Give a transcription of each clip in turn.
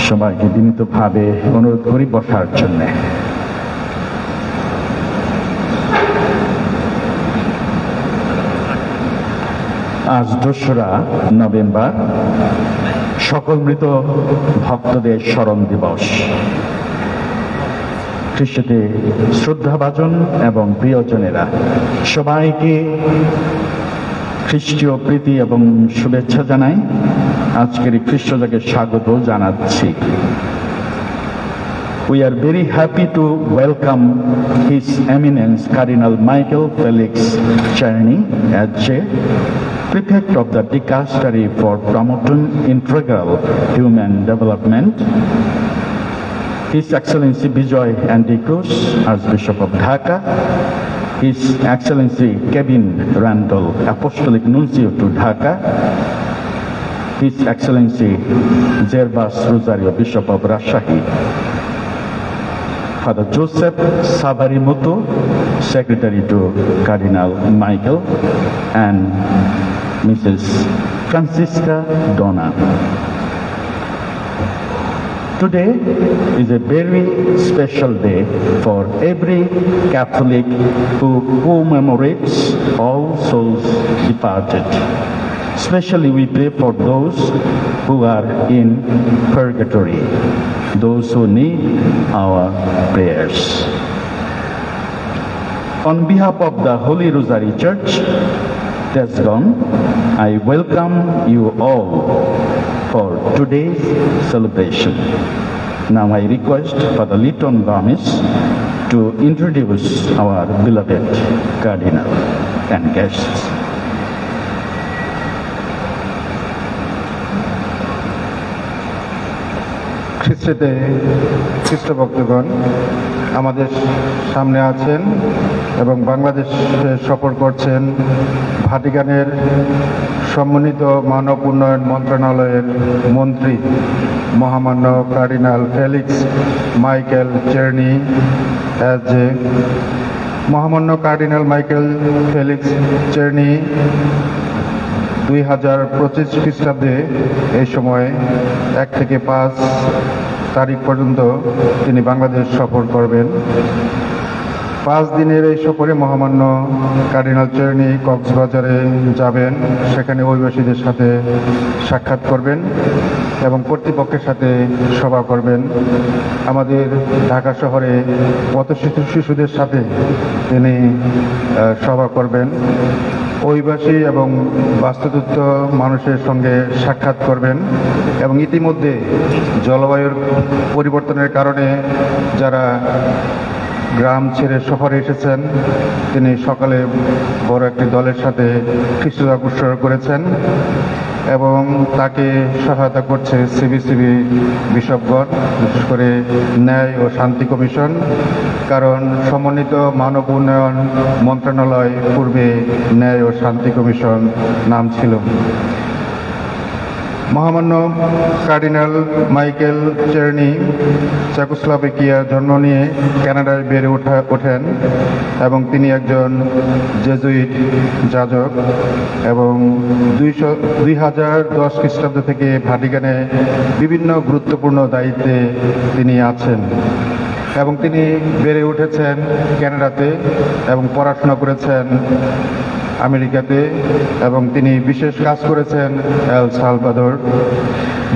সবাইকে বিনীতভাবে অনুরোধ করি বসার জন্য। আজ ২রা নভেম্বর সকল মৃত ভক্তদের স্মরণ দিবস। খ্রিস্টতে শ্রদ্ধাভাজন এবং প্রিয়জনেরা, সবাইকে খ্রিস্টীয় প্রীতি এবং শুভেচ্ছা জানাই। আজকের এই খ্রিস্টজাকে স্বাগত জানাচ্ছি। We are very happy to welcome His Eminence Cardinal Michael Felix Czerny as Prefect of the Dicastery for Promoting Integral Human Development, His Excellency Bijoy Andikos, Archbishop of Dhaka, His Excellency Kevin Randall, Apostolic Nuncio to Dhaka, His Excellency Zerbas Rosario, Bishop of Rajshahi, Father Joseph Sabarimoto, Secretary to Cardinal Michael, and Mrs. Francisca Donna. Today is a very special day for every Catholic who commemorates all souls departed. Especially we pray for those who are in purgatory, those who need our prayers. On behalf of the Holy Rosary Church, Tesgon, I welcome you all for today's celebration. Now I request Father Liton Gomez to introduce our beloved Cardinal and guests. খ্রিস্টে খ্রিস্ট ভক্তগণ, আমাদের সামনে আছেন এবং বাংলাদেশে সফর করছেন ভাটিকানের সম্মানিত মানব উন্নয়ন মন্ত্রণালয়ের মন্ত্রী মহামান্য কার্ডিনাল ফেলিক্স মাইকেল চেরনি। মহামান্য কার্ডিনাল মাইকেল ফেলিক্স চেরনি 2025 খ্রিস্টাব্দে এই সময় 1 থেকে 5 তারিখ পর্যন্ত তিনি বাংলাদেশ সফর করবেন। 5 দিনের এই সফরে মহামান্য কার্ডিনাল চেরনি কক্সবাজারে যাবেন, সেখানে অভিবাসীদের সাথে সাক্ষাৎ করবেন এবং কর্তৃপক্ষের সাথে সভা করবেন। আমাদের ঢাকা শহরে পথশিশু শিশুদের সাথে তিনি সভা করবেন। অভিবাসী এবং বাস্তুচ্যুত মানুষের সঙ্গে সাক্ষাৎ করবেন এবং ইতিমধ্যে জলবায়ুর পরিবর্তনের কারণে যারা গ্রাম ছেড়ে শহরে এসেছেন, তিনি সকালে বড় একটি দলের সাথে খ্রিস্টজাক উৎসর্গ করেছেন এবং তাকে সহায়তা করছে সিবিসিবি বিশপগণ, বিশেষ করে ন্যায় ও শান্তি কমিশন, কারণ সমন্বিত মানব উন্নয়ন মন্ত্রণালয় পূর্বে ন্যায় ও শান্তি কমিশন নাম ছিল। মহামান্য কার্ডিনাল মাইকেল চেরনি চেকোস্লোভাকিয়ায় জন্ম নিয়ে কানাডায় বেড়ে ওঠেন এবং তিনি একজন জেজুইট যাজক এবং 2010 খ্রিস্টাব্দ থেকে ভাটিকানে বিভিন্ন গুরুত্বপূর্ণ দায়িত্বে তিনি আছেন এবং তিনি বেড়ে উঠেছেন কানাডাতে এবং পড়াশোনা করেছেন আমেরিকাতে এবং তিনি বিশেষ কাজ করেছেন এল সালভাদোর।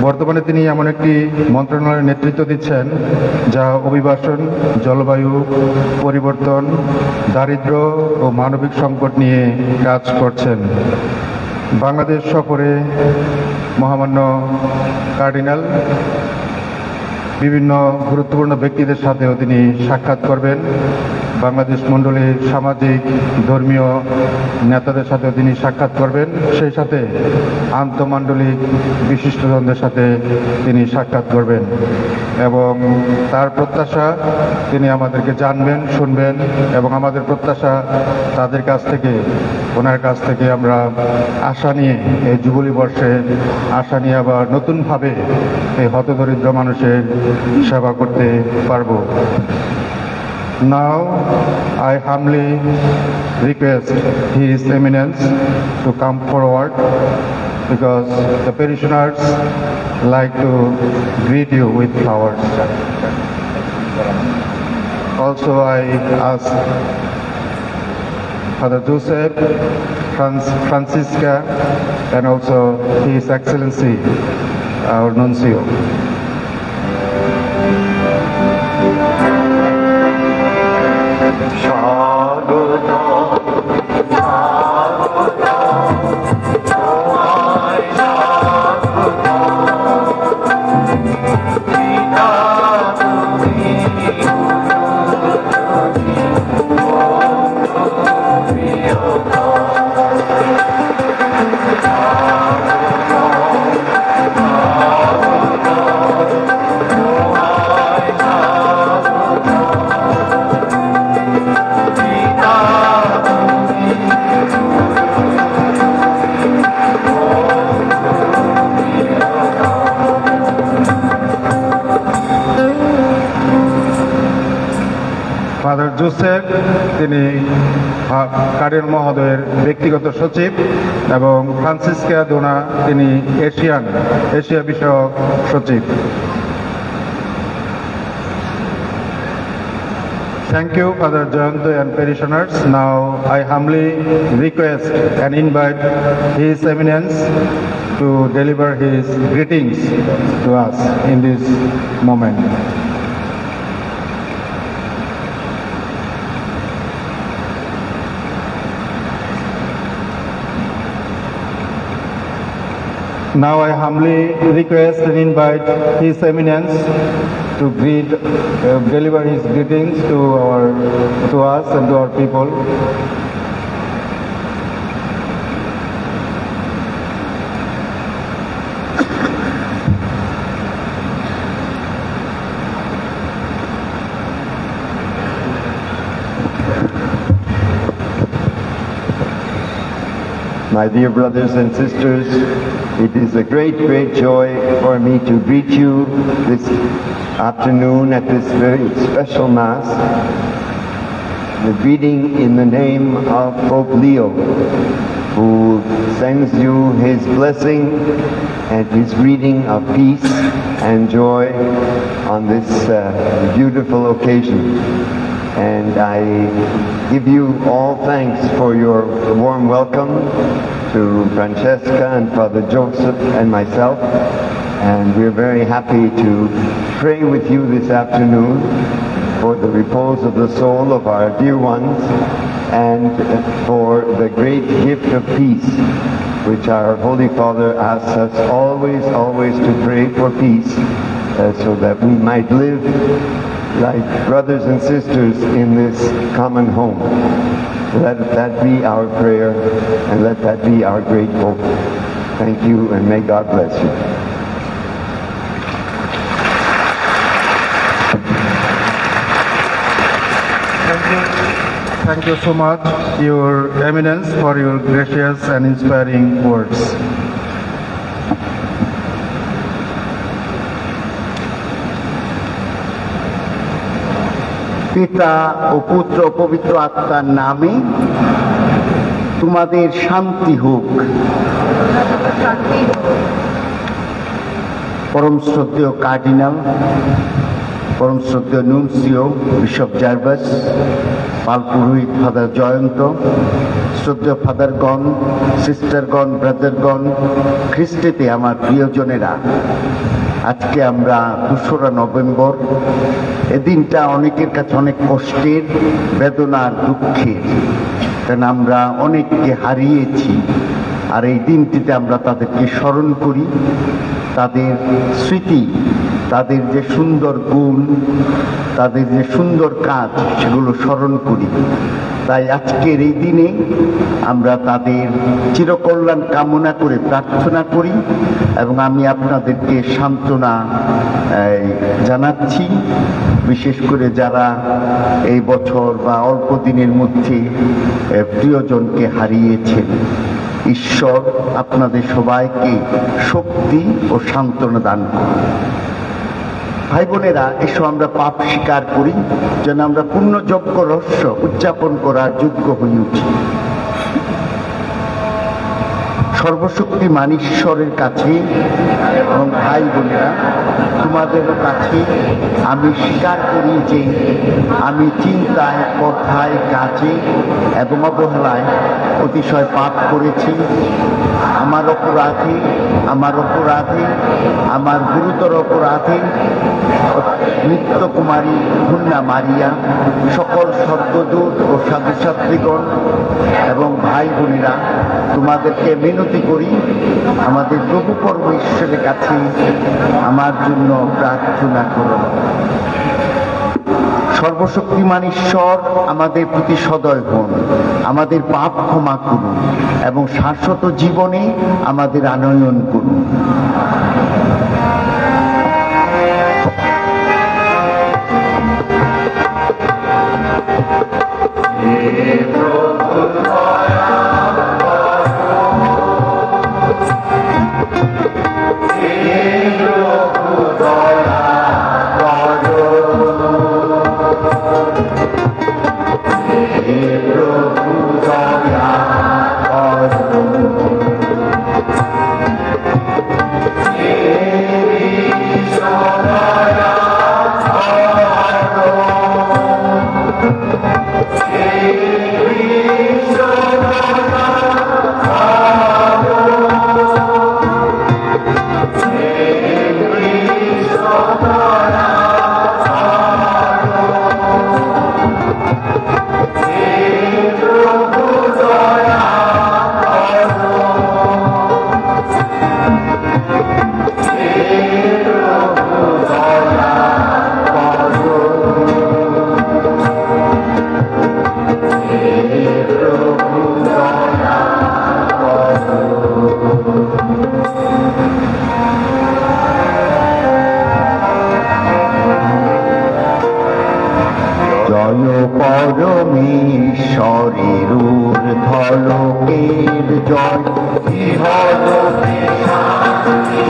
বর্তমানে তিনি এমন একটি মন্ত্রণালয়ের নেতৃত্ব দিচ্ছেন যা অভিবাসন, জলবায়ু পরিবর্তন, দারিদ্র্য ও মানবিক সংকট নিয়ে কাজ করছেন। বাংলাদেশ সফরে মহামান্য কার্ডিনাল বিভিন্ন গুরুত্বপূর্ণ ব্যক্তিদের সাথেও তিনি সাক্ষাৎ করবেন। বাংলাদেশ মণ্ডলীর সামাজিক ধর্মীয় নেতাদের সাথেও তিনি সাক্ষাৎ করবেন, সেই সাথে আন্তঃমাণ্ডলিক বিশিষ্টজনদের সাথে তিনি সাক্ষাৎ করবেন এবং তার প্রত্যাশা তিনি আমাদেরকে জানবেন, শুনবেন এবং আমাদের প্রত্যাশা তাদের কাছ থেকে, ওনার কাছ থেকে আমরা আশা নিয়ে এই যুবলী বর্ষে আশা নিয়ে আবার নতুনভাবে এই হতদরিদ্র মানুষের সেবা করতে পারব। Now, I humbly request His Eminence to come forward because the parishioners like to greet you with flowers. Also, I ask Father Joseph, Francisca, and also His Excellency, our Nuncio. Father Joseph তিনি cardinal মহোদয়ের ব্যক্তিগত সচিব এবং Francisca দোনা তিনি Asia বিষয়ক সচিব। Thank you, Father Jayanto and parishioners. Now I humbly request and invite His Eminence to deliver his greetings to us in this moment. Now I humbly request and invite His Eminence to deliver his greetings to us and to our people. My dear brothers and sisters, it is a great joy for me to greet you this afternoon at this very special Mass, the greeting in the name of Pope Leo, who sends you his blessing and his greeting of peace and joy on this beautiful occasion. And I give you all thanks for your warm welcome to Francesca and Father Joseph and myself. And we're very happy to pray with you this afternoon for the repose of the soul of our dear ones and for the great gift of peace, which our Holy Father asks us always to pray for peace so that we might live like brothers and sisters in this common home. Let that be our prayer and let that be our great hope. Thank you and may God bless you. Thank you so much, Your Eminence, for your gracious and inspiring words. পিতা ও পুত্র পবিত্র আত্মার নামে তোমাদের শান্তি হোক। পরম শ্রদ্ধেয় কার্ডিনাল, পরম শ্রদ্ধেয় নুনসিও বিশপ জার্ভাস, পালপুরোহিত ফাদার জয়ন্ত, শ্রদ্ধেয় ফাদারগণ, সিস্টারগণ, ব্রাদারগণ, খ্রিস্টেতে আমার প্রিয়জনেরা, আজকে আমরা 2রা নভেম্বর। এদিনটা অনেকের কাছে অনেক কষ্টের, বেদনার, দুঃখের, কারণ আমরা অনেককে হারিয়েছি। আর এই দিনটিতে আমরা তাদেরকে স্মরণ করি, তাদের স্মৃতি, তাদের যে সুন্দর গুণ, তাদের যে সুন্দর কাজ, সেগুলো স্মরণ করি। তাই আজকের এই দিনে আমরা তাদের চিরকল্যাণ কামনা করে প্রার্থনা করি এবং আমি আপনাদেরকে সান্ত্বনা জানাচ্ছি, বিশেষ করে যারা এই বছর বা অল্প দিনের মধ্যে প্রিয়জনকে হারিয়েছেন। ঈশ্বর আপনাদের সবাইকে শক্তি ও সান্ত্বনা দান করুন। ভাই বোনেরা, এসো আমরা পাপ স্বীকার করি, যেন আমরা পূর্ণযজ্ঞ রহস্য উদযাপন করার যোগ্য হয়ে উঠি। সর্বশক্তিমান ঈশ্বরের কাছে এবং ভাই বোনেরা, তোমাদের কাছে আমি স্বীকার করি যে আমি চিন্তায়, কথায়, কাজে এবং অবহেলায় অতিশয় পাপ করেছি। আমার অপরাধে, আমার গুরুতর অপরাধে নিত্যকুমারী কন্যা মারিয়া, সকল স্বর্গদূত ও সাধুসাত্রীগণ এবং ভাই বোনেরা, তোমাদেরকে মিনতি করি, আমাদের প্রভু পরমেশ্বরের কাছে আমার জন্য প্রার্থনা করো। সর্বশক্তিমান ঈশ্বর আমাদের প্রতি সদয় হন, আমাদের পাপ ক্ষমা করুন এবং শাশ্বত জীবনে আমাদের আনয়ন করুন। পরমেশ্বরের ঊর্ধ্বলোকের জয়, ইহলোকে শান্তি,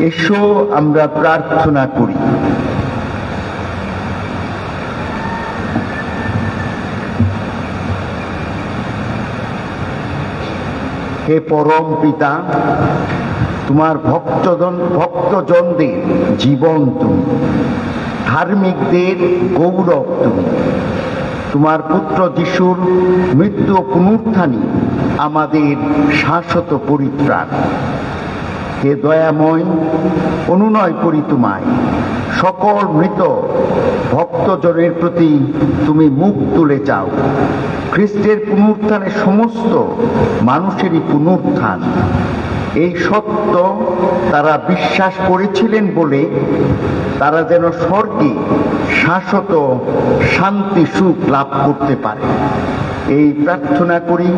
এসো আমরা প্রার্থনা করি। হে পরম পিতা, তোমার ভক্তজনদের জীবন তুমি, ধার্মিকদের গৌরব তুমি। তোমার পুত্র যিশুর মৃত্যু ও পুনরুত্থানই আমাদের শাশ্বত পরিত্রাণ। হে দয়াময়, অনুনয় করি তোমায়, সকল মৃত ভক্তজনের প্রতি তুমি মুখ তুলে যাও। খ্রিস্টের পুনরুত্থানে সমস্ত মানুষেরই পুনরুত্থান, এই সত্য তারা বিশ্বাস করেছিলেন বলে তারা যেন স্বর্গে শাশ্বত শান্তি সুখ লাভ করতে পারে। এই প্রার্থনা করি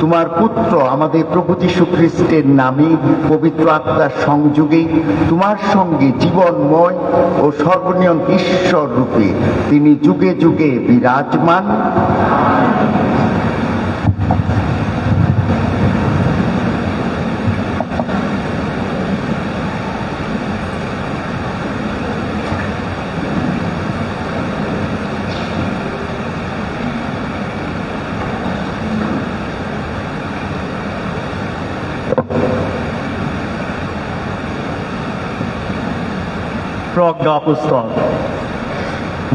তোমার পুত্র আমাদের প্রভু যীশু খ্রিস্টের নামে, পবিত্র আত্মার সংযোগে তোমার সঙ্গে জীবনময় ও সর্বনিয়ন্ত্রণ ঈশ্বর রূপে তিনি যুগে যুগে বিরাজমান। প্রজ্ঞা পুস্তক।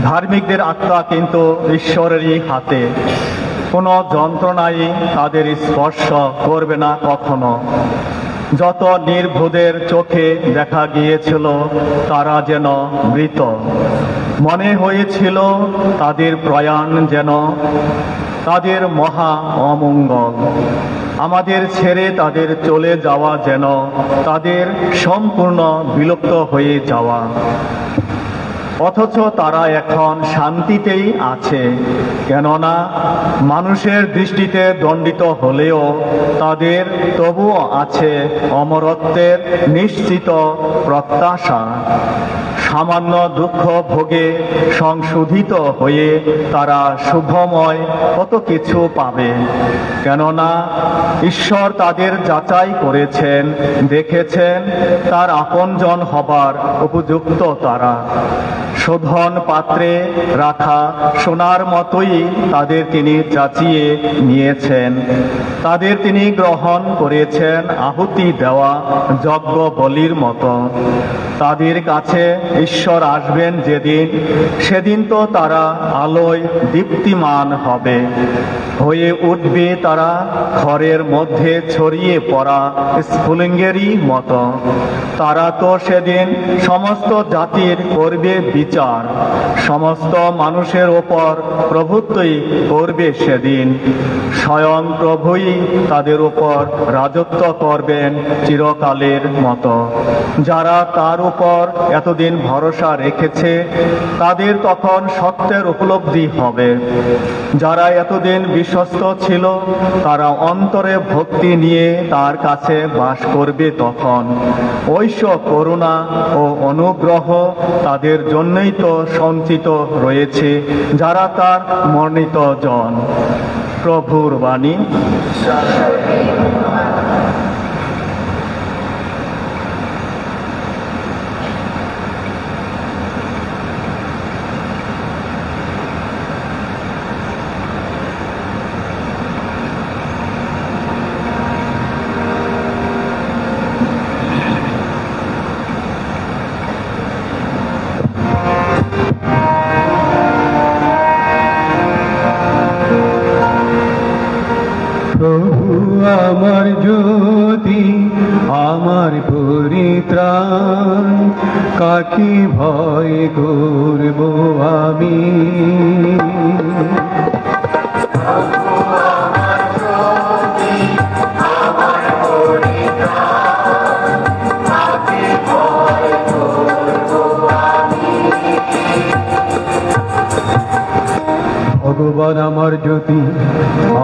ধার্মিকদের আত্মা কিন্তু ঈশ্বরেরই হাতে, কোনো যন্ত্রণাই তাদের স্পর্শ করবে না কখনো। যত নির্বোধের চোখে দেখা গিয়েছিল তারা যেন মৃত, মনে হয়েছিল তাদের প্রয়াণ যেন তাদের মহা অমঙ্গল। আমাদের ছেড়ে তাদের চলে যাওয়া যেন তাদের সম্পূর্ণ বিলুপ্ত হয়ে যাওয়া। অথচ তারা এখন শান্তিতেই আছে, কেননা মানুষের দৃষ্টিতে দণ্ডিত হলেও তাদের তবুও আছে অমরত্বের নিশ্চিত প্রত্যাশা। সামান্য দুঃখ ভোগে সংশোধিত হয়ে তারা শুভময় কত কিছু পাবে, কেননা ঈশ্বর তাদের যাচাই করেছেন, দেখেছেন তার আপনজন হবার উপযুক্ত তারা। শোধন পাত্রে রাখা সোনার মতোই তাদের তিনি যাচিয়ে নিয়েছেন, তাদের তিনি গ্রহণ করেছেন আহুতি দেওয়া যজ্ঞ বলির মতো। তাদের কাছে ঈশ্বর আসবেন যেদিন, সেদিন তো তারা আলোয় দীপ্তিমান হবে, হয়ে উঠবে তারা ঘরের মধ্যে ছড়িয়ে পড়া স্ফুলিঙ্গেরই মতো। তারা তো সেদিন সমস্ত জাতির করবে বিচার, সমস্ত মানুষের ওপর প্রভুত্বই করবে সেদিন। স্বয়ং প্রভুই তাদের উপর রাজত্ব করবেন চিরকালের মতো। যারা তার উপর এতদিন ভরসা রেখেছে তাদের তখন সত্যের উপলব্ধি হবে। যারা এতদিন বিশ্বস্ত ছিল তারা অন্তরে ভক্তি নিয়ে তার কাছে বাস করবে তখন। ঐশ্ব করুণা ও অনুগ্রহ তাদের জন্যই তো সঞ্চিত রয়েছে যারা তার মনোনীত জন। প্রভুর বাণী। আমার জ্যোতি, আমার পরিত্রাণ, কাকে ভয় করব আমি? ভগবান আমার জ্যোতি,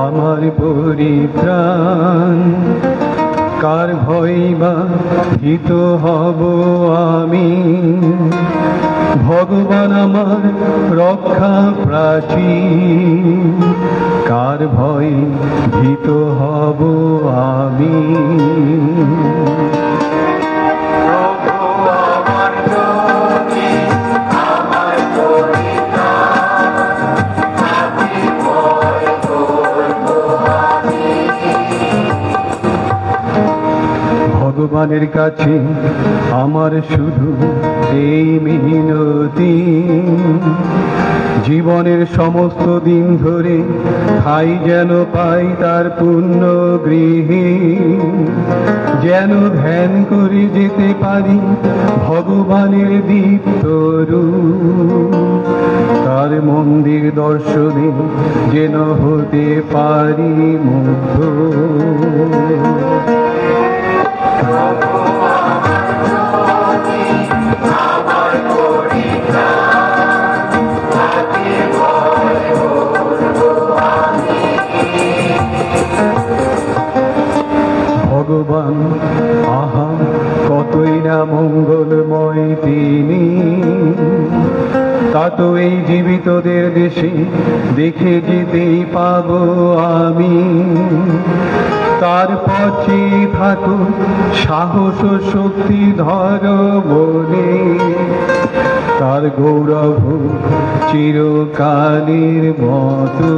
আমার পরিত্রাণ, কার ভয় বা ভীত হব আমি, ভগবান আমার রক্ষা প্রাচীর, কার ভয় ভীত হব আমি। ভগবানের কাছে আমার শুধু এই মিনতি, জীবনের সমস্ত দিন ধরে খাই যেন পাই তার পুণ্য গৃহে, যেন ধ্যান করে যেতে পারি ভগবানের দীপ্ত রূপ, তার মন্দির দর্শনে যেন হতে পারি মুগ্ধ। ভগবান আহা কতই না মঙ্গলময় তিনি, তা তো এই জীবিতদের দেশে দেখে যেতেই পাবো আমি। তার পথে থাকো সাহস ও শক্তি ধর বলে, তার গৌরব চিরকালের মতো।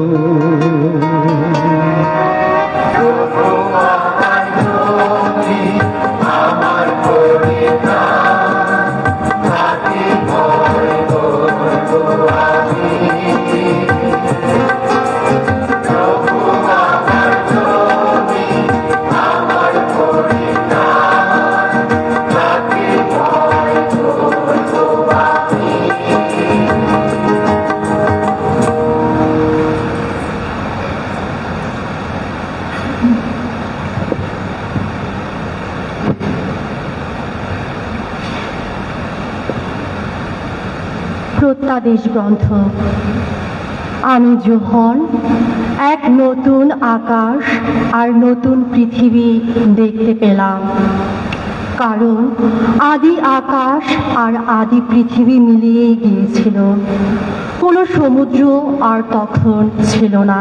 প্রত্যাদেশ গ্রন্থ। আমি যখন এক নতুন আকাশ আর নতুন পৃথিবী দেখতে পেলাম, কারণ আদি আকাশ আর আদি পৃথিবী মিলিয়ে গিয়েছিল, কোনো সমুদ্র আর তখন ছিল না।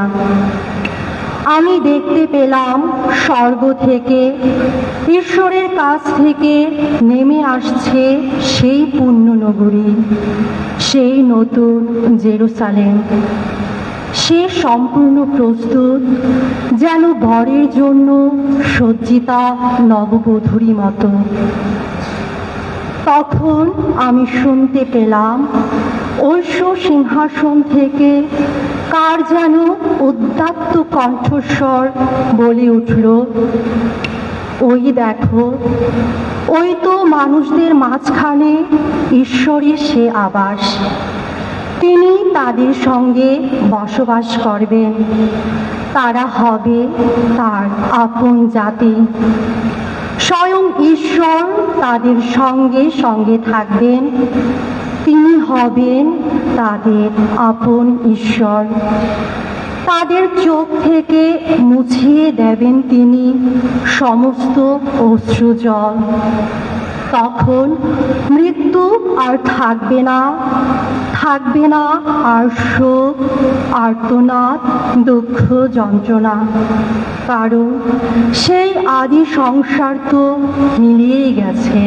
আমি দেখতে পেলাম স্বর্গ থেকে ঈশ্বরের কাছ থেকে নেমে আসছে সেই পুণ্য নগরী, সেই নতুন জেরুসালেম। সে সম্পূর্ণ প্রস্তুত, যেন বরের জন্য সজ্জিতা নববধূরী মতো। তখন আমি শুনতে পেলাম ঐশ্ব সিংহাসন থেকে কার যেন উদাত্ত কণ্ঠস্বর বলে উঠল, ওই দেখো, ওই তো মানুষদের মাঝখানে ঈশ্বরের সে আবাস, তিনি তাদের সঙ্গে বসবাস করবেন, তারা হবে তার আপন জাতি। স্বয়ং ঈশ্বর তাদের সঙ্গে সঙ্গে থাকবেন, তিনি হবেন তাদের আপন ঈশ্বর। তাদের চোখ থেকে মুছিয়ে দেবেন তিনি সমস্ত অশ্রুজল। তখন মৃত্যু আর থাকবে না, থাকবে না আর শোক, আর্তনাদ, দুঃখ, যন্ত্রণা, কারণ সেই আদি সংসার তো মিলিয়েই গেছে।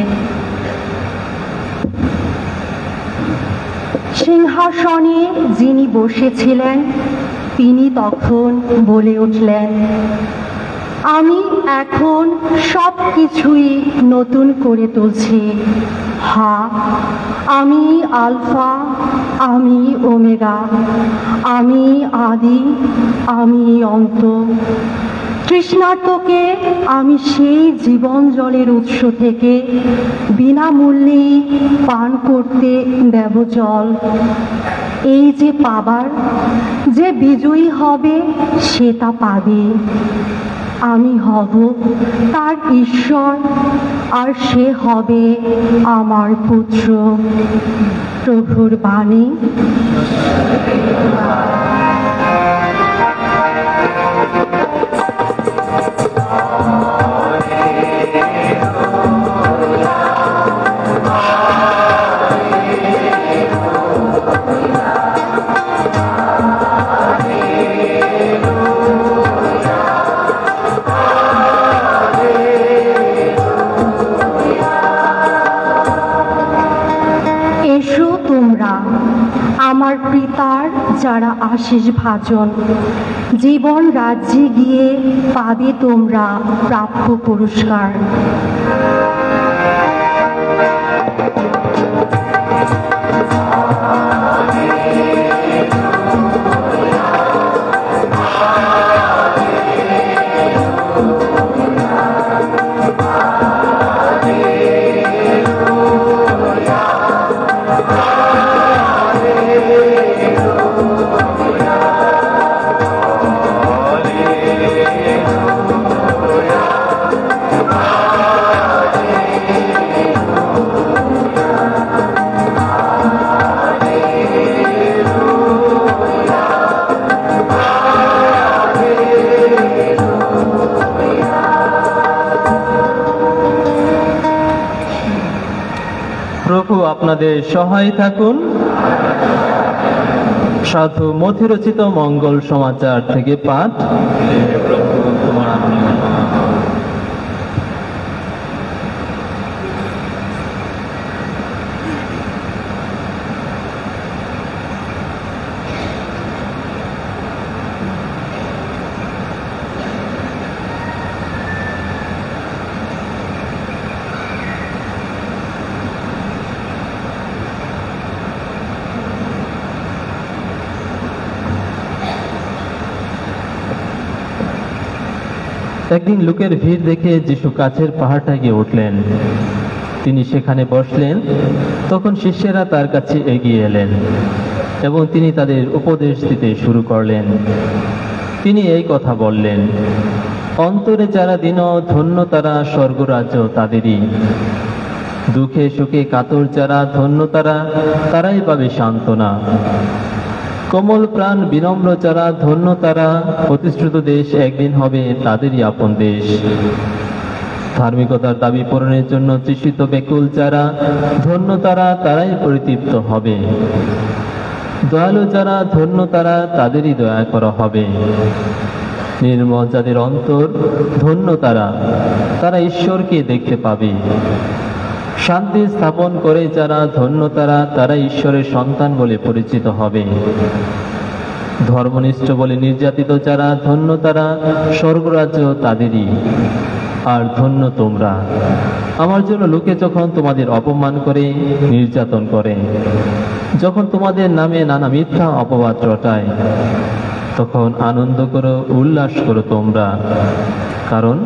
সিংহাসনে যিনি বসেছিলেন তিনি তখন বলে উঠলেন, আমি এখন সব কিছুই নতুন করে তুলছি। হ্যাঁ, আমি আলফা, আমি ওমেগা, আমি আদি, আমি অন্ত। তৃষ্ণার্তকে আমি সেই জীবন জলের উৎস থেকে বিনামূল্যেই পান করতে দেব জল। এই যে পাবার, যে বিজয়ী হবে সে তা পাবে। আমি হব তার ঈশ্বর আর সে হবে আমার পুত্র। প্রভুর বাণী। Amen. আমার পিতার যারা আশিস ভাজন, জীবন রাজ্যে গিয়ে পাবে তোমরা প্রাপ্য পুরস্কার। প্রভু আপনাদের সহায় থাকুন। সাধু মথি রচিত মঙ্গল সমাচার থেকে পাঠ। প্রভু তোমার আজ্ঞা। একদিন লোকের ভিড় দেখে যিশু কাছের পাহাড়টা গিয়ে উঠলেন। তিনি সেখানে বসলেন। তখন শিষ্যেরা তার কাছে এগিয়ে এলেন এবং তিনি তাদের উপদেশ দিতে শুরু করলেন। তিনি এই কথা বললেন, অন্তরে যারা দীন, ধন্য তারা, স্বর্গরাজ্য তাদেরই। দুঃখে সুখে কাতর যারা, ধন্য তারা, তারাই পাবে সান্ত্বনা। কোমল প্রাণ বিনম্র যারা, ধন্য তারা, প্রতিশ্রুত দেশ একদিন হবে তাদেরই আপন দেশ। ধার্মিকতার দাবি পূরণের জন্য তৃষিত বেকুল যারা, ধন্য তারা, তারাই পরিতৃপ্ত হবে। দয়ালু যারা, ধন্য তারা, তাদেরই দয়া করা হবে। নির্মল যাদের অন্তর, ধন্য তারা, তারা ঈশ্বরকে দেখতে পাবে। শান্তি স্থাপন করে যারা, ধন্য তারা, তারা ঈশ্বরের সন্তান বলে পরিচিত হবে। ধর্মনিষ্ঠ বলে নির্যাতিত যারা, ধন্য তারা, স্বর্গরাজ্য তাদেরই। আর ধন্য তোমরা, আমার জন্য লোকে যখন তোমাদের অপমান করে, নির্যাতন করে, যখন তোমাদের নামে নানা মিথ্যা অপবাদ রটায়, তখন আনন্দ করো, উল্লাস করো তোমরা, কারণ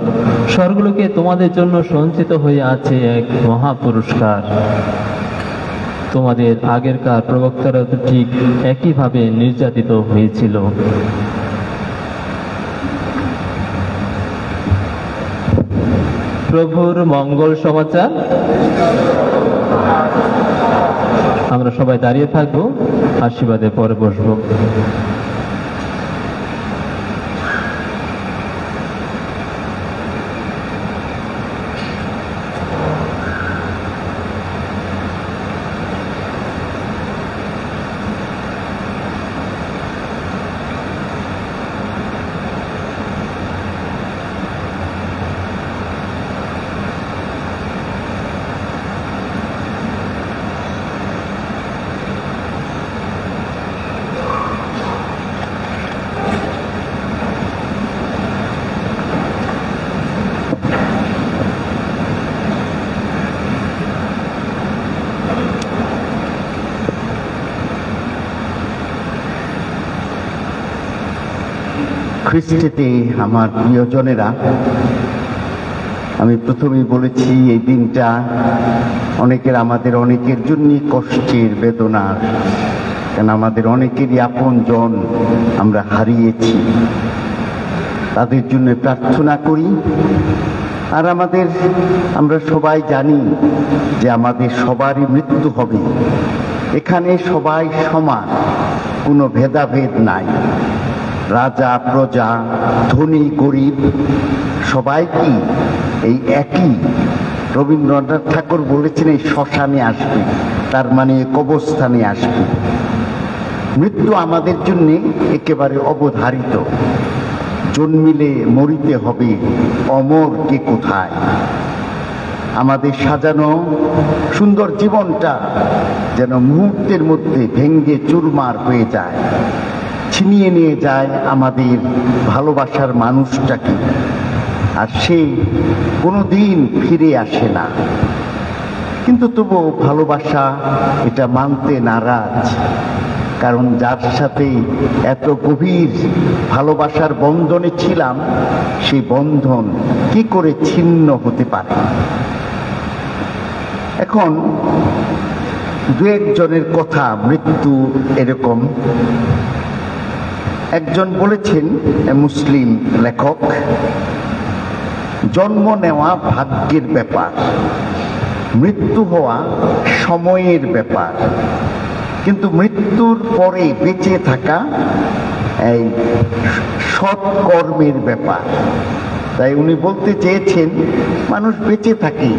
স্বর্গলোকে তোমাদের জন্য সঞ্চিত হয়ে আছে এক মহা পুরস্কার। তোমাদের আগেরকার প্রবক্তারা তো ঠিক একইভাবে নির্যাতিত হয়েছিল। প্রভুর মঙ্গল সমাচার। আমরা সবাই দাঁড়িয়ে থাকবো, আশীর্বাদে পরে বসবো। খ্রিস্টেতে আমার প্রিয়জনেরা, আমি প্রথমেই বলেছি এই দিনটা আমাদের অনেকের জন্যই কষ্টের, বেদনার, কেন আমাদের অনেকেরই আপনজন আমরা হারিয়েছি। তাদের জন্য প্রার্থনা করি। আর আমরা সবাই জানি যে আমাদের সবারই মৃত্যু হবে। এখানে সবাই সমান, কোনো ভেদাভেদ নাই। রাজা প্রজা, ধনী গরিব, সবাই কি এই একই। রবীন্দ্রনাথ ঠাকুর বলেছেন এই শ্মশানে আসবে, তার মানে কবরস্থানে আসবে। মৃত্যু আমাদের জন্য একেবারে অবধারিত। জন্মিলে মরিতে হবে, অমর কে কোথায়। আমাদের সাজানো সুন্দর জীবনটা যেন মুহূর্তের মধ্যে ভেঙ্গে চুরমার হয়ে যায়, ছিনিয়ে নিয়ে যায় আমাদের ভালোবাসার মানুষটাকে, আর সে কোনোদিন ফিরে আসে না। কিন্তু তবুও ভালোবাসা এটা মানতে নারাজ, কারণ যার সাথে এত গভীর ভালোবাসার বন্ধনে ছিলাম, সেই বন্ধন কি করে ছিন্ন হতে পারে। এখন দু একজনের কথা মৃত্যু এরকম। একজন বলেছেন, মুসলিম লেখক, জন্ম নেওয়া ভাগ্যের ব্যাপার, মৃত্যু হওয়া সময়ের ব্যাপার, কিন্তু মৃত্যুর পরে বেঁচে থাকা এই সৎকর্মের ব্যাপার। তাই উনি বলতে চেয়েছেন মানুষ বেঁচে থাকে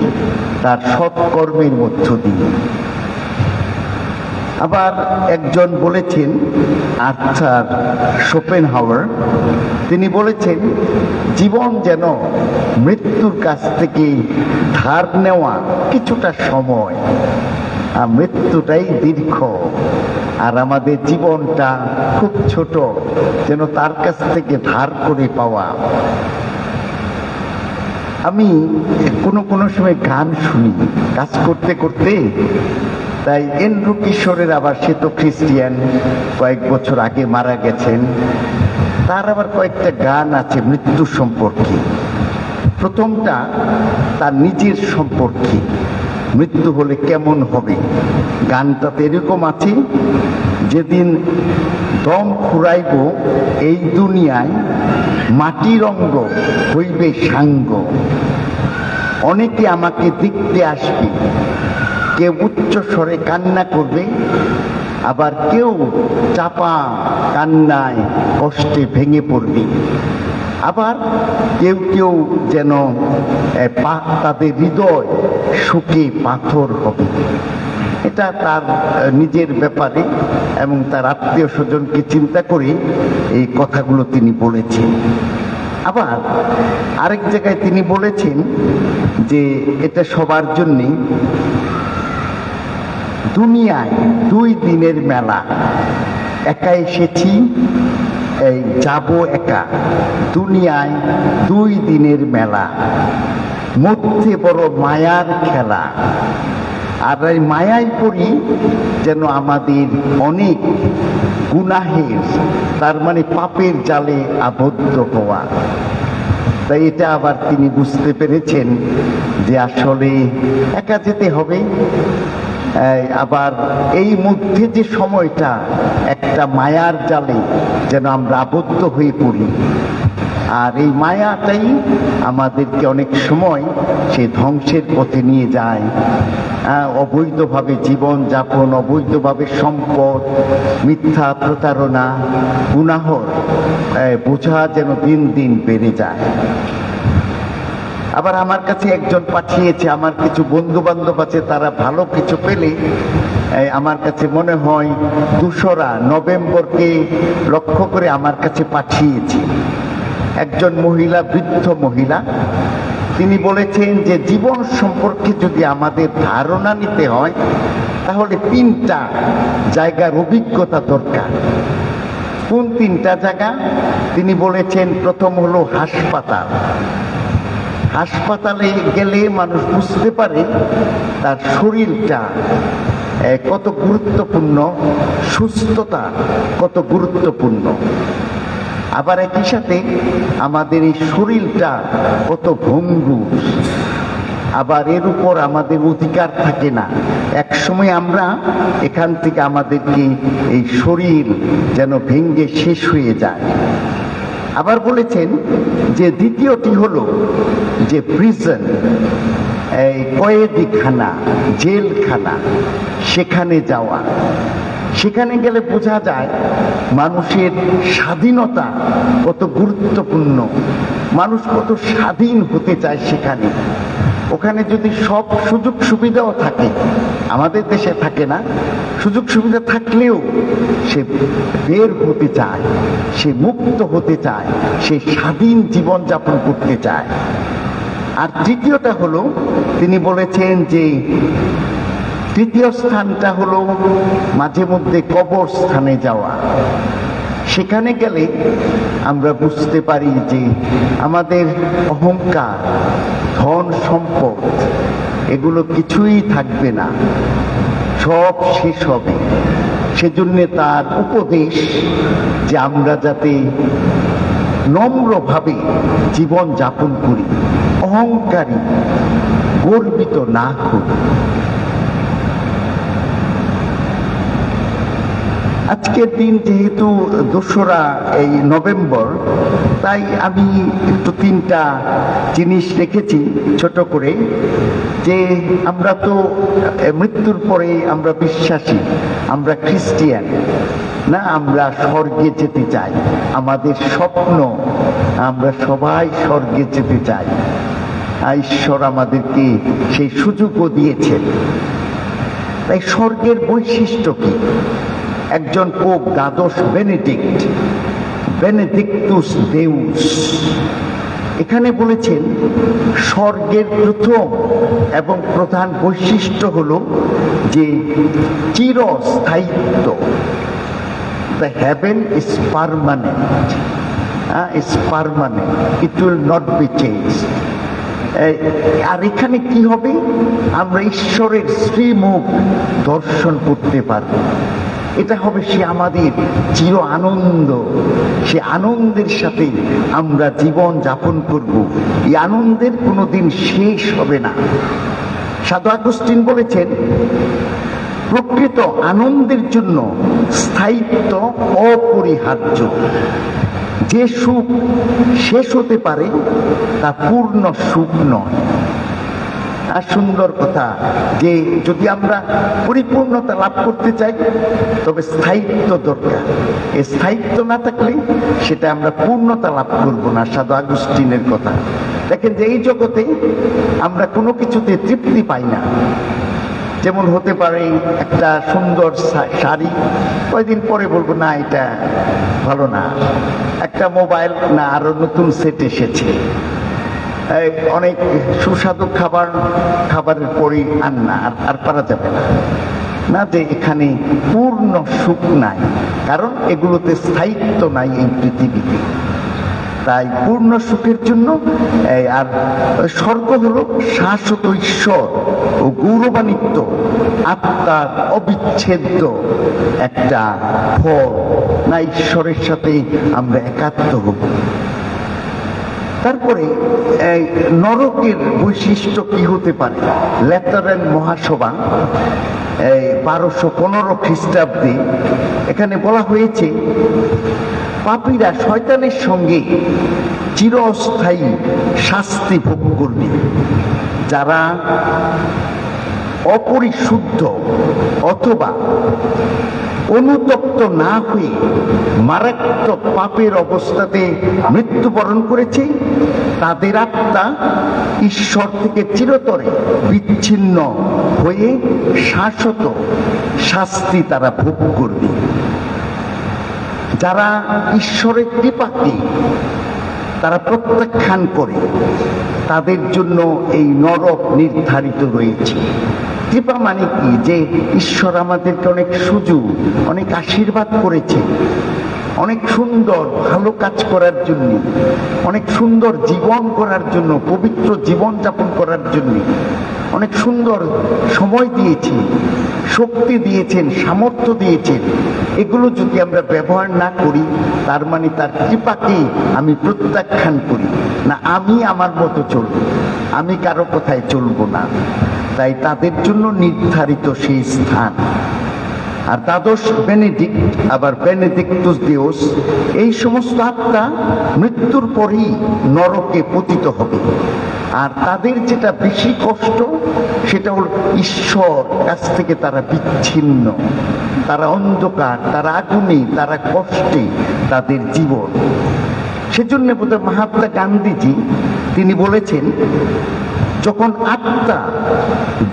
তার সৎকর্মের মধ্য দিয়ে। আবার একজন বলেছেন, আর্থার শোপেনহাওয়ার, তিনি বলেছেন জীবন যেন মৃত্যুর কাছ থেকে ধার নেওয়া কিছুটা সময়, আর মৃত্যুটাই দীর্ঘ, আর আমাদের জীবনটা খুব ছোট, যেন তার কাছ থেকে ধার করে পাওয়া। আমি কোনো সময় গান শুনি কাজ করতে করতে, তাই এন্ড্রু কিশোরের, আবার সে তো খ্রিস্টিয়ান, কয়েক বছর আগে মারা গেছেন, তার আবার কয়েকটা গান আছে মৃত্যু সম্পর্কে। প্রথমটা তার নিজের সম্পর্কে, মৃত্যু হলে কেমন হবে। গানটাতে এরকম আছে, যেদিন দম ফুরাইব এই দুনিয়ায়, মাটির অঙ্গ হইবে সাঙ্গ, অনেকে আমাকে দেখতে আসবে, কেউ উচ্চ স্বরে কান্না করবে, আবার কেউ চাপা কান্নায় কষ্টে ভেঙে পড়বে, আবার কেউ কেউ যেন তাদের হৃদয় শুকে পাথর হবে। এটা তার নিজের ব্যাপারে এবং তার আত্মীয় স্বজনকে চিন্তা করে এই কথাগুলো তিনি বলেছেন। আবার আরেক জায়গায় তিনি বলেছেন যে এটা সবার জন্যই, দুনিয়ায় 2 দিনের মেলা, একা এসেছি এই যাব একা, দুনিয়ায় 2 দিনের মেলা, মধ্যে বড় মায়ার খেলা, আর এই মায়ায় পড়ি যেন আমাদের অনেক গুনাহের, তার মানে পাপের জালে আবদ্ধ হওয়া। তাই এটা আবার তিনি বুঝতে পেরেছেন যে আসলে একা যেতে হবে, আবার এই মধ্যে যে সময়টা একটা মায়ার জালে যেন আমরা আবদ্ধ হয়ে পড়ি, আর এই মায়াটাই আমাদেরকে অনেক সময় সে ধ্বংসের পথে নিয়ে যায়। অবৈধভাবে জীবন যাপন, অবৈধভাবে সম্পদ, মিথ্যা প্রতারণা, গুনাহর বোঝা যেন দিন দিন বেড়ে যায়। আবার আমার কাছে একজন পাঠিয়েছে, আমার কিছু বন্ধু বান্ধব আছে, তারা ভালো কিছু পেলে আমার কাছে মনে হয় 2রা নভেম্বরকে লক্ষ্য করে আমার কাছে পাঠিয়েছে। একজন মহিলা, বৃদ্ধ মহিলা, তিনি বলেছেন যে জীবন সম্পর্কে যদি আমাদের ধারণা নিতে হয় তাহলে 3টা জায়গার অভিজ্ঞতা দরকার। কোন 3টা জায়গা? তিনি বলেছেন প্রথম হলো হাসপাতাল। হাসপাতালে গেলে মানুষ বুঝতে পারে তার শরীরটা কত গুরুত্বপূর্ণ, সুস্থতা কত গুরুত্বপূর্ণ। আবার একই সাথে আমাদের এই শরীরটা কত ভঙ্গুর, আবার এর উপর আমাদের অধিকার থাকে না। এক সময় আমরা এখান থেকে আমাদেরকে এই শরীর যেন ভেঙ্গে শেষ হয়ে যায়। আবার বলেছেন যে দ্বিতীয়টি হলো যে প্রিজন, এই কয়েদিখানা, জেলখানা, সেখানে যাওয়া। সেখানে গেলে বোঝা যায় মানুষের স্বাধীনতা কত গুরুত্বপূর্ণ, মানুষ কত স্বাধীন হতে চায় সেখানে। ওখানে যদি সব সুযোগ সুবিধাও থাকে, আমাদের দেশে থাকে না, সুযোগ সুবিধা থাকলেও সে বের হতে চায়, সে মুক্ত হতে চায়, সে স্বাধীন জীবন যাপন করতে চায়। আর তৃতীয়টা হলো তিনি বলেছেন যে তৃতীয় স্থানটা হলো মাঝে মধ্যে কবরস্থানে যাওয়া। সেখানে গেলে আমরা বুঝতে পারি যে আমাদের অহংকার, ধন সম্পদ এগুলো কিছুই থাকবে না, সব শেষ হবে। সেজন্য তার উপদেশ যে আমরা যাতে নম্রভাবে জীবন যাপন করি, অহংকারী গর্বিত না করি। আজকের দিন যেহেতু 2রা নভেম্বর, তাই আমি একটু 3টা জিনিস রেখেছি ছোট করে, যে আমরা তো মৃত্যুর পরে আমরা বিশ্বাসী, আমরা খ্রিস্টিয়ান না, আমরা স্বর্গে যেতে চাই, আমাদের স্বপ্ন আমরা সবাই স্বর্গে যেতে চাই। ঈশ্বর আমাদেরকে সেই সুযোগও দিয়েছেন। তাই স্বর্গের বৈশিষ্ট্য কি? একজন পোপ দ্বাদশ বেনেডিক্টুস দেউস এখানে বলেছেন স্বর্গের প্রথম এবং প্রধান বৈশিষ্ট্য হলো যে চিরস্থায়িত্ব। The heaven is permanent. It's permanent. It will not be changed. আর এখানে কি হবে? আমরা ঈশ্বরের শ্রীমুখ দর্শন করতে পারব। এটা হবে সে আমাদের চির আনন্দ। সে আনন্দের সাথে আমরা জীবন যাপন করব। এই আনন্দের কোনোদিন শেষ হবে না। সাধু আগস্টিন বলেছেন প্রকৃত আনন্দের জন্য স্থায়িত্ব অপরিহার্য। যে সুখ শেষ হতে পারে তা পূর্ণ সুখ নয়। আর সুন্দর কথা যে যদি আমরা পরিপূর্ণতা লাভ করতে চাই তবে স্থায়িত্ব দরকার। এই স্থায়িত্ব না থাকলে সেটা আমরা পূর্ণতা লাভ করব না। সাধু আগস্টিনের কথা দেখেন যে এই জগতে আমরা কোনো কিছুতে তৃপ্তি পাই না। যেমন হতে পারে একটা সুন্দর শাড়ি, কয়েকদিন পরে বলবো না এটা ভালো না। একটা মোবাইল, না আরো নতুন সেট এসেছে। অনেক সুস্বাদু খাবারের পরই আর পারা যাবে না, না যে এখানে পূর্ণ সুখ নাই, কারণ এগুলোতে স্থায়িত্ব নাই এই পৃথিবীতে। তাই পূর্ণ সুখের জন্য আর স্বর্গ হলো শাশ্বত ঈশ্বর ও গৌরবান্বিত আত্মার অবিচ্ছেদ্য একটা ফল, না ঈশ্বরের সাথে আমরা একাত্ম হব। তারপরে নরকের বৈশিষ্ট্য কি হতে পারে? ল্যাতেরান মহাসভা 1215 খ্রিস্টাব্দে এখানে বলা হয়েছে পাপীরা শয়তানের সঙ্গে চিরস্থায়ী শাস্তি ভোগ করবে। যারা অপরিশুদ্ধ অথবা অনুতপ্ত না হয়ে মারাত্মক পাপের অবস্থাতে মৃত্যুবরণ করেছে, তাদের আত্মা ঈশ্বর থেকে চিরতরে বিচ্ছিন্ন হয়ে শাশ্বত শাস্তি তারা ভোগ করবে। যারা ঈশ্বরের কৃপাকে তারা প্রত্যাখ্যান করে, তাদের জন্য এই নরক নির্ধারিত রয়েছে। কৃপা মানে কি? যে ঈশ্বর আমাদেরকে অনেক সুযোগ, অনেক আশীর্বাদ করেছে, অনেক সুন্দর ভালো কাজ করার জন্য, অনেক সুন্দর জীবন করার জন্য, পবিত্র জীবন যাপন করার জন্য অনেক সুন্দর সময় দিয়েছে, শক্তি দিয়েছেন, সামর্থ্য দিয়েছেন। এগুলো যদি আমরা ব্যবহার না করি, তার মানে তার কৃপাকে আমি প্রত্যাখ্যান করি না, আমি আমার মতো চলব, আমি কারো কথায় চলব না। তাই তাদের জন্য নির্ধারিত সেই স্থান। আর দ্বাদশ বেনেডিক্ট আবার বেনেডিক্টুস দেউস, এই সমস্ত আত্মা মৃত্যুর পরেই নরকে পতিত হবে। আর তাদের যেটা বেশি কষ্ট সেটা হল ঈশ্বর কাছ থেকে তারা বিচ্ছিন্ন, তারা অন্ধকার, তারা আগুনে, তারা কষ্টে তাদের জীবন। সেজন্য বোধহয় মহাত্মা গান্ধীজি তিনি বলেছেন, যখন আত্মা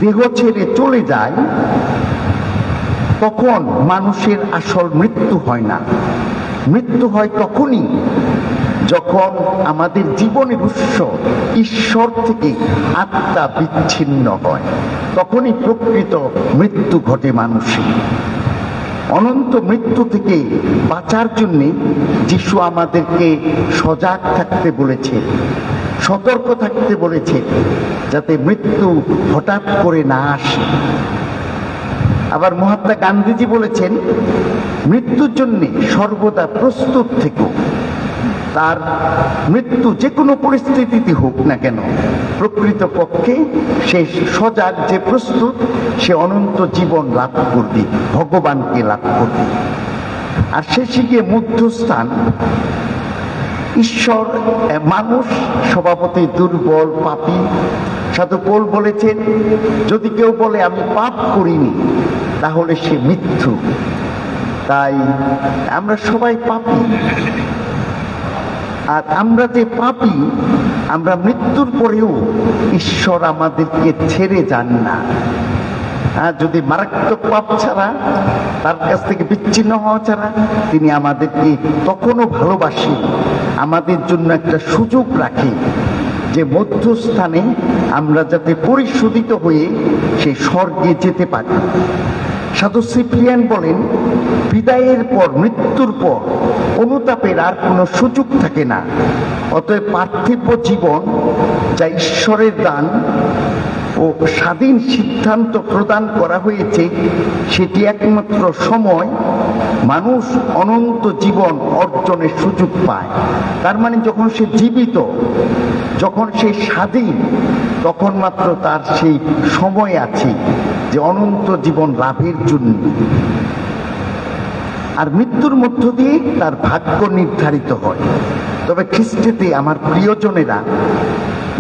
দেহ ছেড়ে চলে যায় তখন মানুষের আসল মৃত্যু হয় না। মৃত্যু হয় তখনই যখন আমাদের জীবনের উৎস ঈশ্বর থেকে আত্মা বিচ্ছিন্ন হয়। তখনই প্রকৃত মৃত্যু ঘটে মানুষের। অনন্ত মৃত্যু থেকে বাঁচার জন্যে যিশু আমাদেরকে সজাগ থাকতে বলেছে, সতর্ক থাকতে বলেছে, যাতে মৃত্যু হঠাৎ করে না আসে। আবার মহাত্মা গান্ধীজি বলেছেন, মৃত্যুর জন্য সর্বদা প্রস্তুত থেকো। তার মৃত্যু যে কোনো পরিস্থিতিতে হোক না কেন, প্রকৃত পক্ষে সে সজাগ, যে প্রস্তুত, সে অনন্ত জীবন লাভ করবে, ভগবানকে লাভ করবে। আর শেষে গিয়ে মধ্যস্থান, ঈশ্বর, মানুষ স্বভাবতই দুর্বল, পাপী। সাধু পৌল বলেছেন, যদি কেউ বলে আমি পাপ করিনি, তাহলে সে মিথ্যু। তাই আমরা সবাই পাপী। আর আমরা যে পাপী, আমরা মৃত্যুর পরেও ঈশ্বর আমাদেরকে ছেড়ে যান না। যদি মারাত্মক পাপ ছাড়া, তার কাছ থেকে বিচ্ছিন্ন হওয়া ছাড়া, তিনি আমাদেরকে তখনও ভালোবাসেন, আমাদের জন্য একটা সুযোগ রাখে যে মধ্যস্থানে আমরা যাতে পরিশোধিত হয়ে সেই স্বর্গে যেতে পারি। সাধু সিপ্রিয়ান বলেন, বিদায়ের পর, মৃত্যুর পর অনুতাপের আর কোনো সুযোগ থাকে না। অতএব পার্থিব জীবন, যা ঈশ্বরের দান ও স্বাধীন সিদ্ধান্ত প্রদান করা হয়েছে, সেটি একমাত্র সময় মানুষ অনন্ত জীবন অর্জনের সুযোগ পায়। তার মানে যখন সে জীবিত, যখন সে স্বাধীন, তখন মাত্র তার সেই সময় আছে যে অনন্ত জীবন লাভের জন্য। আর মৃত্যুর মধ্য দিয়ে তার ভাগ্য নির্ধারিত হয়। তবে খ্রিস্টেতে আমার প্রিয়জনেরা,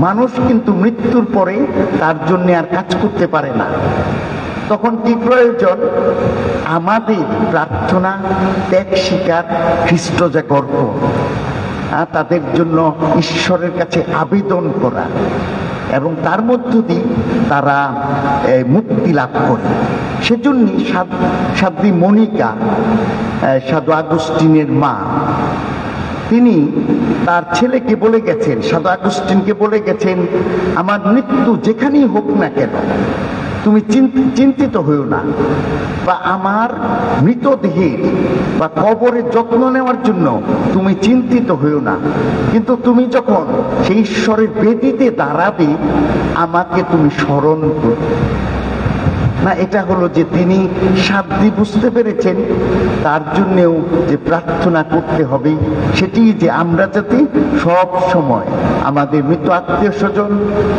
মানুষ কিন্তু মৃত্যুর পরে তার জন্য আর কাজ করতে পারে না। তখন কি প্রয়োজন? আমাদের প্রার্থনা, ত্যাগ স্বীকার, খ্রিস্ট যা গর্ব, তাদের জন্য ঈশ্বরের কাছে আবেদন করা, এবং তার মধ্য দিয়ে তারা মুক্তি লাভ করে। সেজন্যই সাধ্বী মনিকা, সাধু আগুস্টিনের মা, তিনি তার ছেলেকে বলে গেছেন, সাধু আগুস্টিনকে বলে গেছেন, আমার মৃত্যু যেখানেই হোক না কেন, তুমি চিন্তিত হইও না, বা আমার মৃতদেহের বা কবরের যত্ন নেওয়ার জন্য তুমি চিন্তিত হইও না, কিন্তু তুমি যখন সেই ঈশ্বরের বেদিতে দাঁড়াবে, আমাকে তুমি স্মরণ করো না। এটা হলো যে তিনি সাধ্বী বুঝতে পেরেছেন, তার জন্যেও যে প্রার্থনা করতে হবে, সেটি যে আমরা যাতে সব সময় আমাদের মৃত আত্মীয় স্বজন,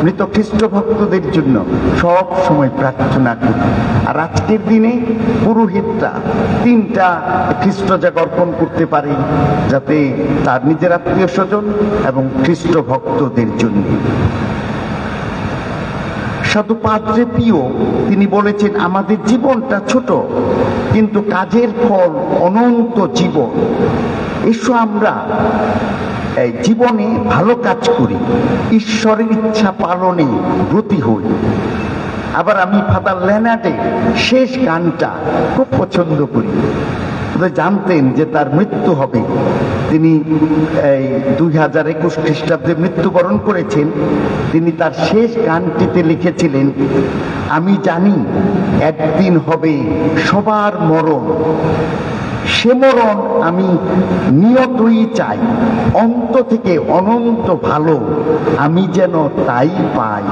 মৃত খ্রিস্ট ভক্তদের জন্য সব সময় প্রার্থনা করি। আর আজকের দিনে পুরোহিতরা 3টা খ্রিস্ট জাগ অর্পণ করতে পারে, যাতে তার নিজের আত্মীয় স্বজন এবং খ্রিস্ট ভক্তদের জন্য। সাধু পাদ্রে পিও, তিনি বলেছেন, আমাদের জীবনটা ছোট, কিন্তু কাজের ফল অনন্ত জীবন। এসো আমরা এই জীবনে ভালো কাজ করি, ঈশ্বরের ইচ্ছা পালনে ব্রতী হই। আবার আমি ফাদার লেনার্ডের শেষ গানটা খুব পছন্দ করি। জানতেন যে তার মৃত্যু হবে, তিনি 2021 খ্রিস্টাব্দে মৃত্যুবরণ করেছেন। তিনি তার শেষ গানটিতে লিখেছিলেন, আমি জানি একদিন হবে সবার মরণ, সে মরণ আমি নিয়তই চাই, অন্ত থেকে অনন্ত ভালো আমি যেন তাই পাই।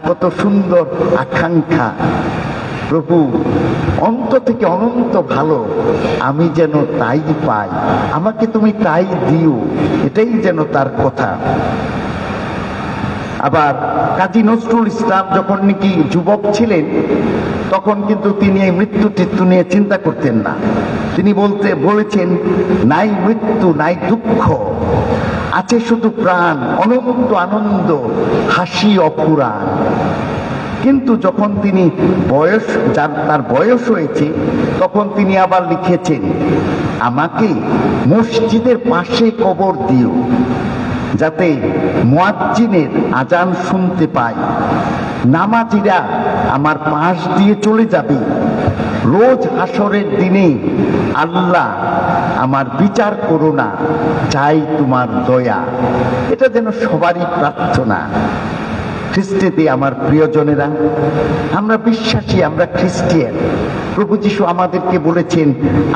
কত সুন্দর আকাঙ্ক্ষা! প্রভু, অন্ত থেকে অনন্ত ভালো আমি যেন তাই পাই, আমাকে তুমি তাই দিও, এটাই যেন তার কথা। আবার কাজী নজরুল ইসলাম যখন নাকি যুবক ছিলেন, তখন কিন্তু তিনি এই মৃত্যু টিত্যু নিয়ে চিন্তা করতেন না। তিনি বলেছেন, নাই মৃত্যু নাই দুঃখ, আছে শুধু প্রাণ, অনন্ত আনন্দ, হাসি অপুরাণ। কিন্তু যখন তিনি তার বয়স হয়েছে, তখন তিনি আবার লিখেছেন, আমাকে মসজিদের পাশে কবর দিও, যাতে মুয়াজ্জিনের আজান শুনতে পাই, নামাজিরা আমার পাশ দিয়ে চলে যাবে, রোজ হাসরের দিনে আল্লাহ আমার বিচার করো না, চাই তোমার দয়া। এটা যেন সবারই প্রার্থনা। খ্রিস্টেতে আমার প্রিয়জনেরা, আমরা বিশ্বাসী, আমরা খ্রিস্টিয়ান। প্রভু যিশু আমাদেরকে বলেছেন,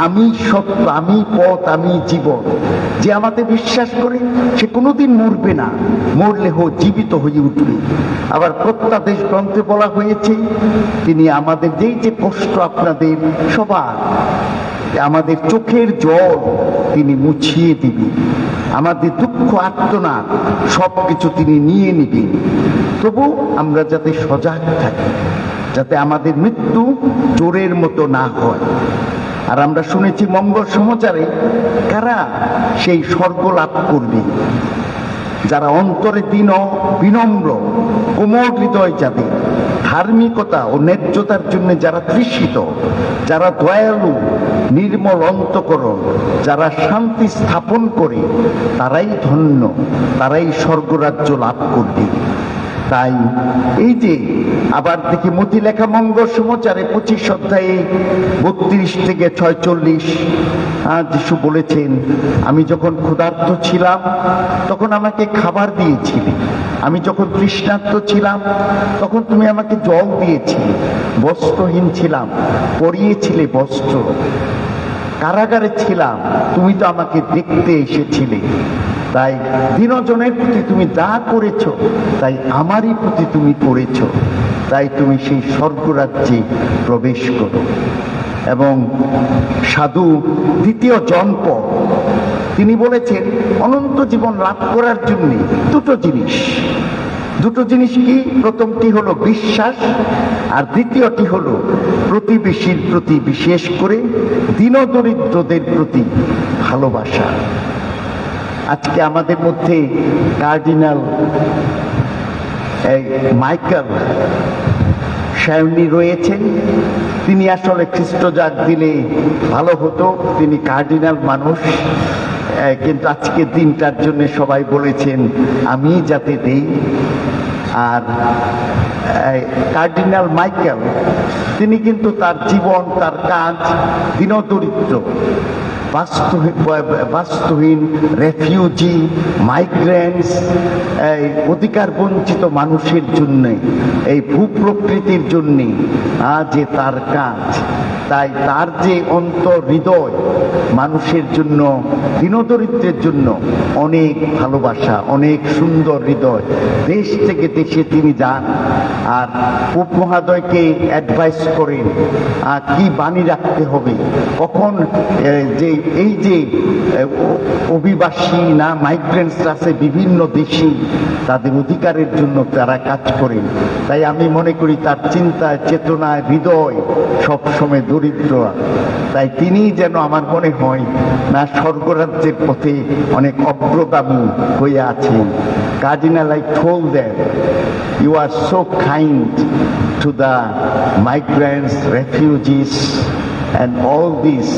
আমি সত্য, আমি পথ, আমি জীবন। যে আমাদের বিশ্বাস করে সে কোনোদিন মরবে না, মরলে জীবিত হয়ে উঠবে। আবার প্রত্যাদেশ গ্রন্থে বলা হয়েছে, তিনি আমাদের যেই যে কষ্ট আপনাদের সবার, আমাদের চোখের জল তিনি মুছিয়ে দিবেন, আমাদের দুঃখ আর্তনাদ সবকিছু তিনি নিয়ে নিবেন। তবু আমরা যাতে সজাগ থাকি, যাতে আমাদের মৃত্যু চোরের মতো না হয়। আর আমরা শুনেছি মঙ্গল সমাচারে কারা সেই স্বর্গ লাভ করবে, যারা অন্তরে দীন বিনম্র, কোমল হৃদয়, যাদের ধার্মিকতা ও ন্যায্যতার জন্য যারা তৃষিত, যারা দয়ালু, নির্মল অন্তঃকরণ, যারা শান্তি স্থাপন করে, তারাই ধন্য, তারাই স্বর্গরাজ্য লাভ করবে। তাই এই যে আবার দেখি মতি লেখা মঙ্গল সমাচারে 25 অধ্যায়ে 32 থেকে 46 যিশু বলেছেন, আমি যখন ক্ষুধার্ত ছিলাম তখন আমাকে খাবার দিয়েছিলে, আমি যখন তৃষ্ণার্ত ছিলাম তখন তুমি আমাকে জল দিয়েছিলে, বস্ত্রহীন ছিলাম পরিয়েছিলে বস্ত্র, কারাগারে ছিলাম তুমি তো আমাকে দেখতে এসেছিলে। তাই দীনজনের প্রতি তুমি যা করেছ তাই আমারই প্রতি তুমি করেছ, তাই তুমি সেই স্বর্গরাজ্যে প্রবেশ করো। এবং সাধু দ্বিতীয় জনপদ তিনি বলেছেন, অনন্ত জীবন লাভ করার জন্য দুটো জিনিস কি? প্রথমটি হলো বিশ্বাস, আর দ্বিতীয়টি হলো প্রতিবেশীর প্রতি, বিশেষ করে দীনদরিদ্রদের প্রতি ভালোবাসা। আজকে আমাদের মধ্যে কার্ডিনাল মাইকেল শার্নি রয়েছেন। তিনি আসলে খ্রিস্টজাত দিলে ভালো হতো, তিনি কার্ডিনাল মানুষ, কিন্তু আজকে দিনটার জন্য সবাই বলেছেন আমি যাতে দেই। আর কার্ডিনাল মাইকেল তিনি কিন্তু তার জীবন, তার কাজ দীনদরিদ্র, বাস্তুহীন, রেফিউজি, মাইগ্রেন্টস, অধিকার বঞ্চিত মানুষের জন্য, এই ভূপ্রকৃতির জন্য যে তার কাজ। তাই তার যে অন্তর হৃদয় মানুষের জন্য, দীনদরিদ্রের জন্য অনেক ভালোবাসা, অনেক সুন্দর হৃদয়। দেশ থেকে দেশে তিনি যান আর পোপ মহাদয়কে অ্যাডভাইস করেন কি বাণী রাখতে হবে, কখন যে এই যে অভিবাসী না মাইগ্রেন্টস আছে বিভিন্ন দেশে, তাদের অধিকারের জন্য তারা কাজ করেন। তাই আমি মনে করি তার চিন্তায়, চেতনায়, হৃদয় সবসময় দরিদ্র। তাই তিনি যেন আমার মনে হয় না স্বর্গরাজ্যের পথে অনেক অগ্রগামী হয়ে আছেন। Cardinal, I told them, you are so kind to the migrants, refugees, and all these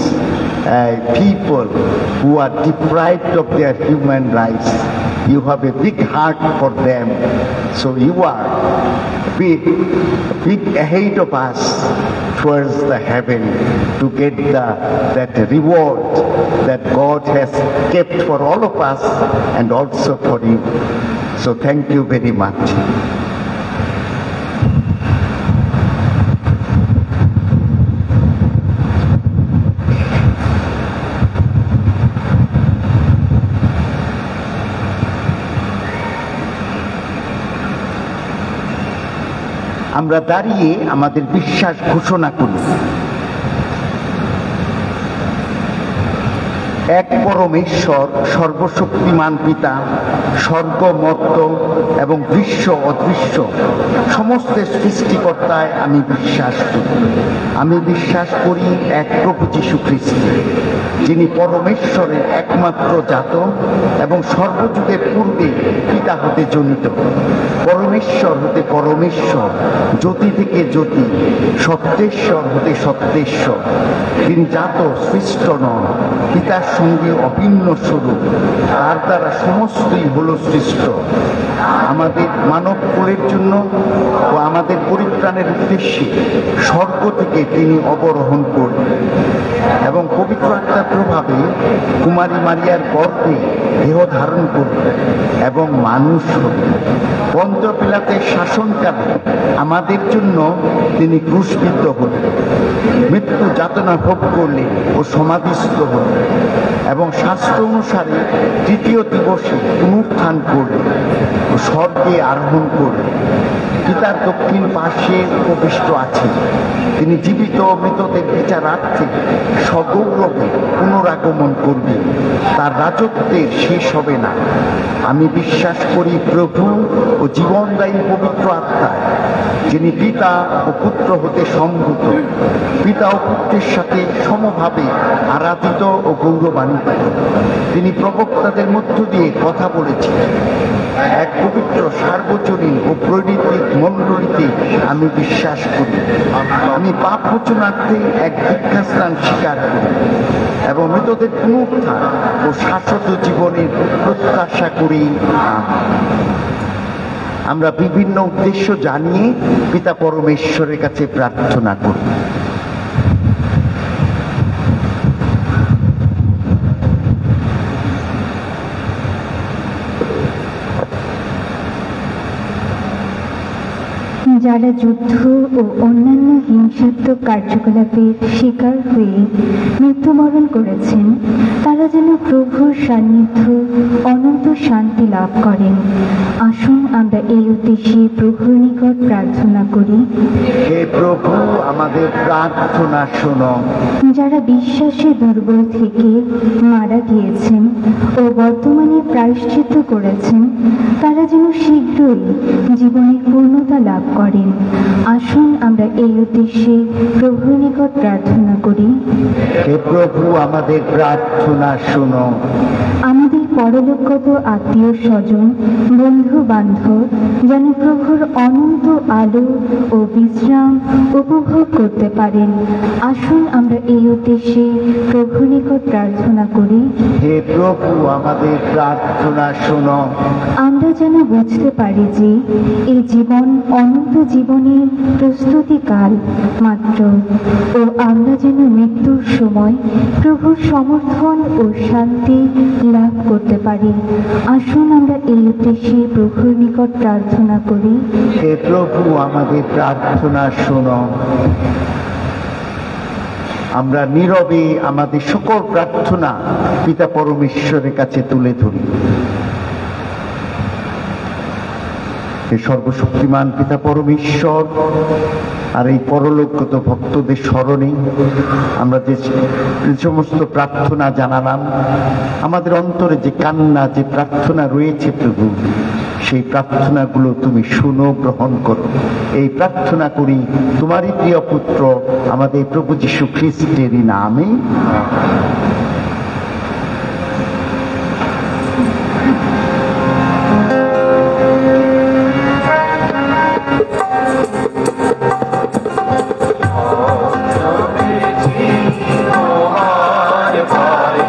people who are deprived of their human rights. You have a big heart for them, so you are big ahead of us towards the heaven to get that reward that God has kept for all of us and also for you. So thank you very much. আমরা দাঁড়িয়ে আমাদের বিশ্বাস ঘোষণা করি। এক পরমেশ্বর, সর্বশক্তিমান পিতা, স্বর্গ মর্ত্য এবং দৃশ্য অদৃশ্য সমস্ত সৃষ্টিকর্তায় আমি বিশ্বাস করি। আমি বিশ্বাস করি এক প্রভু যীশু খ্রিস্ট, যিনি পরমেশ্বরের একমাত্র জাত এবং সর্বযুগের পূর্বে পিতা হতে জনিত, পরমেশ্বর হতে পরমেশ্বর, জ্যোতি থেকে জ্যোতি, সত্যেশ্বর হতে সত্যেশ্বর। তিনি জাত, সৃষ্ট নন, পিতার সঙ্গে অভিন্ন স্বরূপ, তার দ্বারা সমস্তই হল সৃষ্ট। আমাদের মানব কুলের জন্য ও আমাদের পরিত্রাণের উদ্দেশ্যে স্বর্গ থেকে তিনি অবরোহণ করলেন এবং পবিত্র আত্মার প্রভাবে কুমারী মারিয়ার গর্ভে দেহ ধারণ করলেন এবং মানুষ হলেন। পঞ্চ পিলাতের শাসনকালে আমাদের জন্য তিনি ক্রুশবিদ্ধ হলেন, মৃত্যু যাতনা ভোগ করলেন ও সমাধিস্থ হলেন এবং শাস্ত্র অনুসারে তৃতীয় দিবসে পুনরুত্থান করলেন ও স্বর্গে আরোহণ করলেন। পিতার দক্ষিণ পাশে উপবিষ্ট আছেন। তিনি জীবিত ও মৃতদের বিচারার্থে সগৌরবে পুনরাগমন করবেন। তার রাজত্বের শেষ হবে না। আমি বিশ্বাস করি প্রভু ও জীবনদায়ী পবিত্র আত্মায়, যিনি পিতা ও পুত্র হতে সম্ভূত, পিতা ও পুত্রের সাথে সমভাবে আরাধিত ও গৌরবান্বিত। তিনি প্রবক্তাদের মধ্য দিয়ে কথা বলেছিলেন। এক পবিত্র সার্বজনীন ও প্রণীতিক মণ্ডলীতে আমি বিশ্বাস করি। আমি পাপ মোচনার্থে এক দীক্ষাস্থান স্বীকার করি এবং মৃতদের পুনরুত্থান ও শাশ্বত জীবনের প্রত্যাশা করি। আমরা বিভিন্ন উদ্দেশ্য জানিয়ে পিতা পরমেশ্বরের কাছে প্রার্থনা করি। যারা যুদ্ধ ও অন্যান্য হিংসাত্মক কার্যকলাপের শিকার হয়ে মৃত্যুবরণ করেছেন, তারা যেন প্রভুর সান্নিধ্য অনন্ত শান্তি লাভ করেন। আসুন আমরা এই উদ্দেশ্যে প্রভুর নিকট প্রার্থনা করি। হে প্রভু, আমাদের প্রার্থনা শোনো। যারা বিশ্বাসে দুর্বল থেকে মারা গিয়েছেন ও বর্তমানে প্রায়শ্চিত্ত করেছেন, তারা যেন শীঘ্রই জীবনের পূর্ণতা লাভ করেন। আসুন আমরা এই উদ্দেশ্যে প্রভুর নিকট প্রার্থনা করি। হে প্রভু, আমাদের প্রার্থনা শোনো। আমাদের পরলোকগত আত্মীয় স্বজন, বন্ধু বান্ধব যেন প্রভুর অনন্ত আলো ও বিশ্রাম উপভোগ করতে পারেন। আসুন আমরা এই উদ্দেশ্যে প্রভুর নিকট প্রার্থনা করি। হে প্রভু, আমাদের প্রার্থনা শোনো। আমরা যেন বুঝতে পারি যে এই জীবন অনন্ত জীবনের প্রস্তুতিকাল মাত্র, ও আমরা যেন মৃত্যুর সময় প্রভুর সমর্থন ও শান্তি লাভ করতে পারি। আসুন আমরা এই উদ্দেশ্যে প্রভুর নিকট প্রার্থনা করি। হে প্রভু, আমাদের প্রার্থনা শোনো। আমরা নীরবে আমাদের সকল প্রার্থনা পিতা পরমেশ্বরের কাছে তুলে ধরি। হে সর্বশক্তিমান পিতা পরমেশ্বর, আর এই পরলোকগত ভক্তদের স্মরণে আমরা যে সমস্ত প্রার্থনা জানালাম, আমাদের অন্তরে যে কান্না, যে প্রার্থনা রয়েছে প্রভু, সেই প্রার্থনাগুলো তুমি শুনো, গ্রহণ করো। এই প্রার্থনা করি তোমারই প্রিয় পুত্র আমাদের প্রভু যীশু খ্রিস্টেরই নামে। তোমার ভাই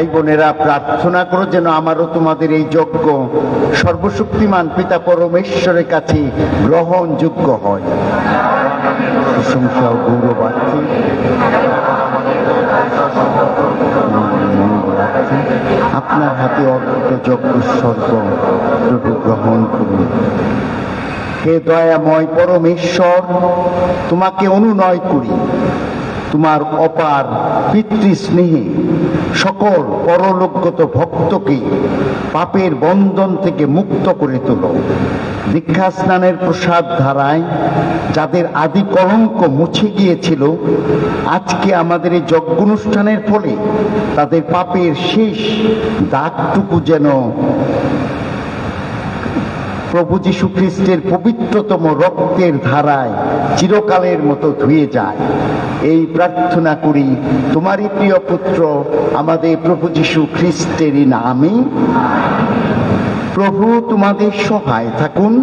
ভাই বোনেরা প্রার্থনা করো যেন আমারও তোমাদের এই যজ্ঞ সর্বশক্তিমান পিতা পরমেশ্বরের কাছে গ্রহণযোগ্য হয়। প্রশংসা ও গৌরবার্থে আপনার হাতে অর্পিত যজ্ঞ স্বর্গ প্রভু গ্রহণ করুন। হে দয়াময় পরমেশ্বর, তোমাকে অনুনয় করি তোমার অপার পিতৃস্নেহে সকল পরলোকগত ভক্তকে পাপের বন্ধন থেকে মুক্ত করে তোলো। দীক্ষা স্নানের প্রসাদ ধারায় যাদের আদি কলঙ্ক মুছে গিয়েছিল, আজকে আমাদের এই যজ্ঞানুষ্ঠানের ফলে তাদের পাপের শেষ দাগটুকু যেন প্রভু যীশু খ্রিস্টের পবিত্রতম রক্তের ধারায় চিরকালের মতো ধুয়ে যায়, এই প্রার্থনা করি তোমারই প্রিয় পুত্র আমাদের প্রভু যীশু খ্রিস্টেরই নামে। প্রভু তোমাদের সহায় থাকুন,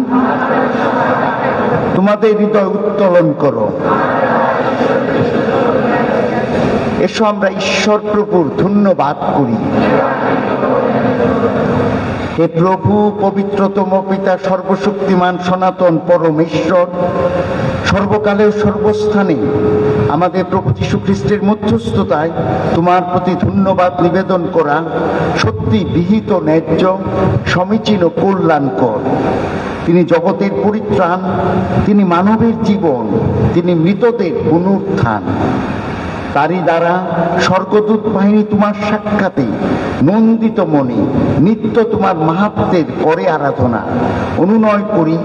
তোমাদের হৃদয় উত্তোলন করো। এসো আমরা ঈশ্বর প্রভুর ধন্যবাদ করি। হে প্রভু, পবিত্রতম পিতা সর্বশক্তিমান সনাতন পরমেশ্বর, সর্বকালে ও সর্বস্থানে আমাদের প্রভু যীশু খ্রিস্টের মধ্যস্থতায় তোমার প্রতি ধন্যবাদ নিবেদন করা সত্যি বিহিত, ন্যায্য, সমীচীন ও কল্যাণকর। তিনি জগতের পরিত্রাণ, তিনি মানবের জীবন, তিনি মৃতদের পুনরুত্থান। তারই দ্বারা স্বর্গদূত বাহিনী তোমার সাক্ষাতে নন্দিত মনে নিত্য তোমার মাহাত্ম্যের করে আরাধনা। অনুনয় করি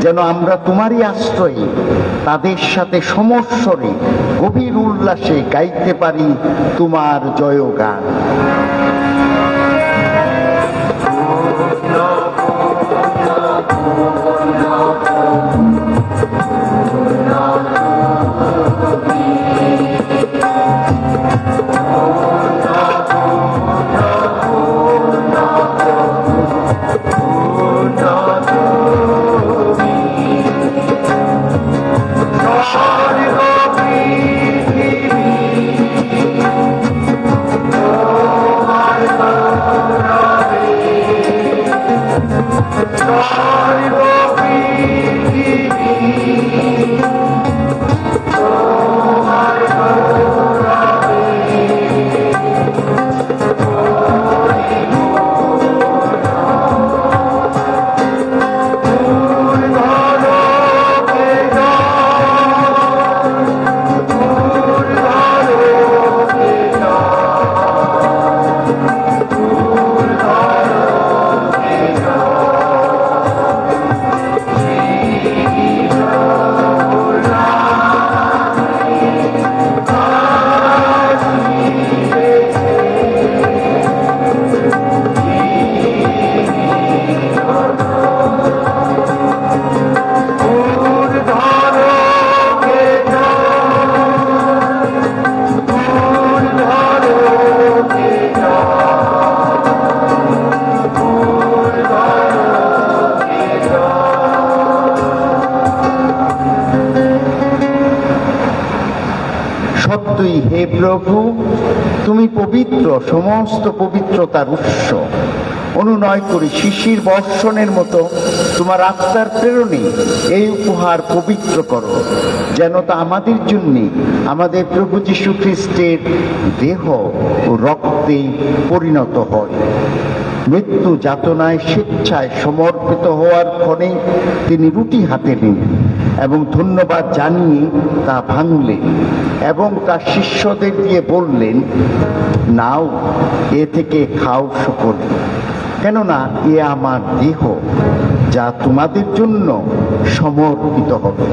যেন আমরা তোমারই আশ্রয়ে তাদের সাথে সমস্বরে গভীর উল্লাসে গাইতে পারি তোমার জয়গান। সত্যই হে প্রভু, তুমি পবিত্র, সমস্ত পবিত্রতার উৎস। অনুনয় করি শিশির বর্ষণের মতো তোমার আত্মার প্রেরণে এই উপহার পবিত্র করো, যেন তা আমাদের জন্য আমাদের প্রভু যীশু খ্রিস্টের দেহ ও রক্তে পরিণত হয়। মৃত্যু যাতনায় স্বেচ্ছায় সমর্পিত হওয়ার ফলে তিনি রুটি হাতে নিলেন এবং ধন্যবাদ জানিয়ে তা ভাঙলেন এবং তার শিষ্যদের দিয়ে বললেন, নাও, এ থেকে খাও সকলে, কেননা এ আমার দেহ যা তোমাদের জন্য সমর্পিত হবে।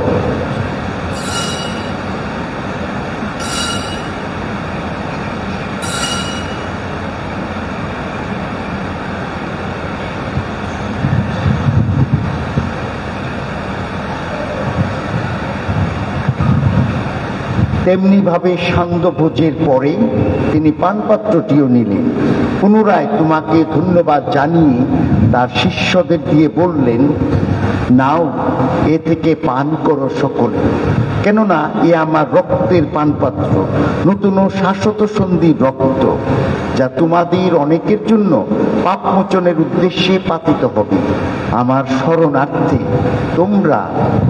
তেমনি ভাবে সান্ধ্য ভোজের পরে তিনি পানপাত্রটিও নিলেন, পুনরায় তোমাকে ধন্যবাদ জানিয়ে তার শিষ্যদের দিয়ে বললেন, নাও, এ থেকে পান করো সকলে, কেননা এ আমার রক্তের পানপাত্র, নতুন ও শাশ্বত সন্ধির রক্ত, যা তোমাদের অনেকের জন্য পাপমোচনের উদ্দেশ্যে পাতিত হবে। আমার শরণার্থে তোমরা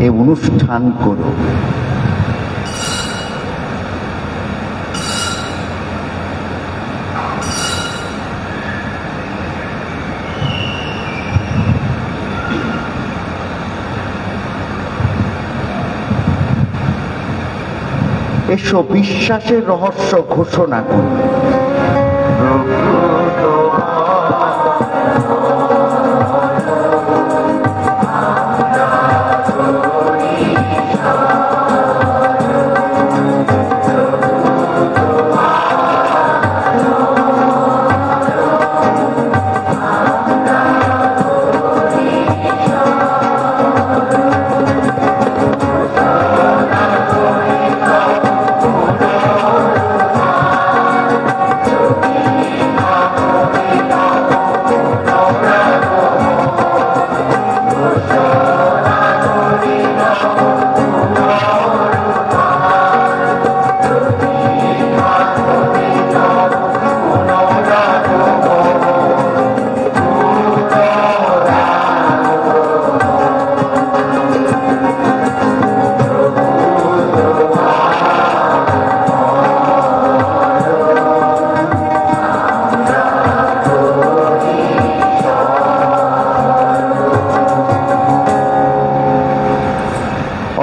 এ অনুষ্ঠান করো। এসো বিশ্বাসের রহস্য ঘোষণা করি।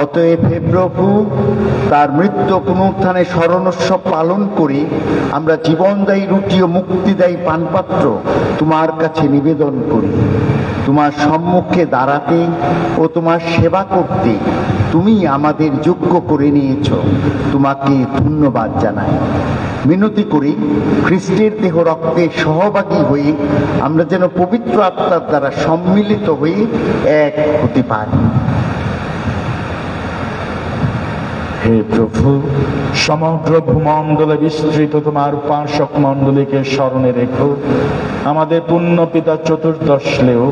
অতএব হে প্রভু, তার মৃত্যু পুনরুত্থানের স্মরণোৎসব পালন করে আমরা জীবনদায়ী রুটি ও মুক্তিদায়ী পানপাত্র তোমার কাছে নিবেদন করি। তোমার সম্মুখে দাঁড়াতে ও তোমার সেবা করতে তুমি আমাদের যোগ্য করে নিয়েছ, তোমাকে ধন্যবাদ জানাই। মিনতি করি খ্রিস্টের দেহ রক্তে সহভাগী হয়ে আমরা যেন পবিত্র আত্মার দ্বারা সম্মিলিত হয়ে এক হতে পারি। হে প্রভু, সমগ্র ভূমণ্ডলে বিস্তৃত তোমার উপাসক মণ্ডলীকে স্মরণে রেখো। আমাদের পুণ্য পিতা চতুর্দশ লেও,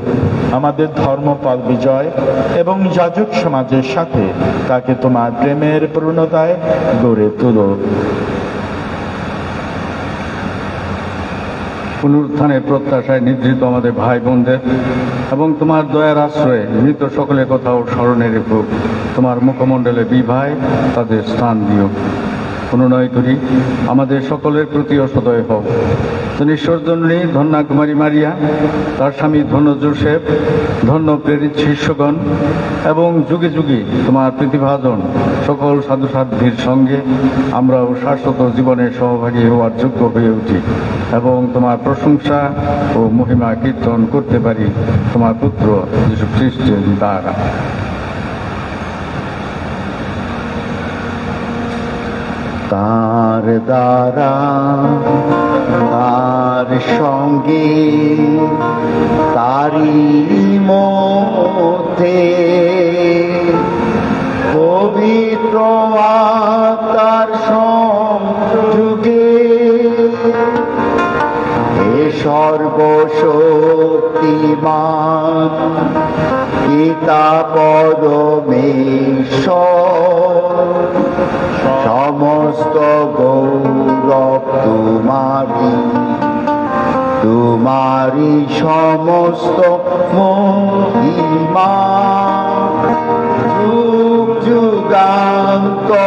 আমাদের ধর্মপাল বিজয় এবং যাজক সমাজের সাথে তাকে তোমার প্রেমের পূর্ণতায় গড়ে তোলো। পুনরুত্থানের প্রত্যাশায় নিদ্রিত আমাদের ভাই বোনদের এবং তোমার দয়ার আশ্রয়ে মৃত সকলের কথাও স্মরণে রেখো। তোমার মুখমণ্ডলে বিভায় তাদের স্থান দিও। অনুনয় করি আমাদের সকলের প্রতিও সদয় হও। তিনি ঈশ্বরজননী ধন্যা কুমারী মারিয়া, তার স্বামী ধন্য জোসেফ, ধন্য প্রেরিত শিষ্যগণ এবং যুগে যুগে তোমার প্রতিভাজন সকল সাধুসাধ্যের সঙ্গে আমরাও শাশ্বত জীবনের সহভাগী হওয়ার যোগ্য হয়ে উঠি এবং তোমার প্রশংসা ও মহিমা কীর্তন করতে পারি তোমার পুত্র যীশু খ্রিস্টের দ্বারা। তার দ্বারা, তার সঙ্গে, তারই মধ্যে পবিত্র আত্মার সংযোগে হে সর্বশক্তিমান পিতা পরমেশ্বর, সমস্ত গৌরব তোমারি, তোমারি সমস্ত মহিমা যুগ যুগান্তরে।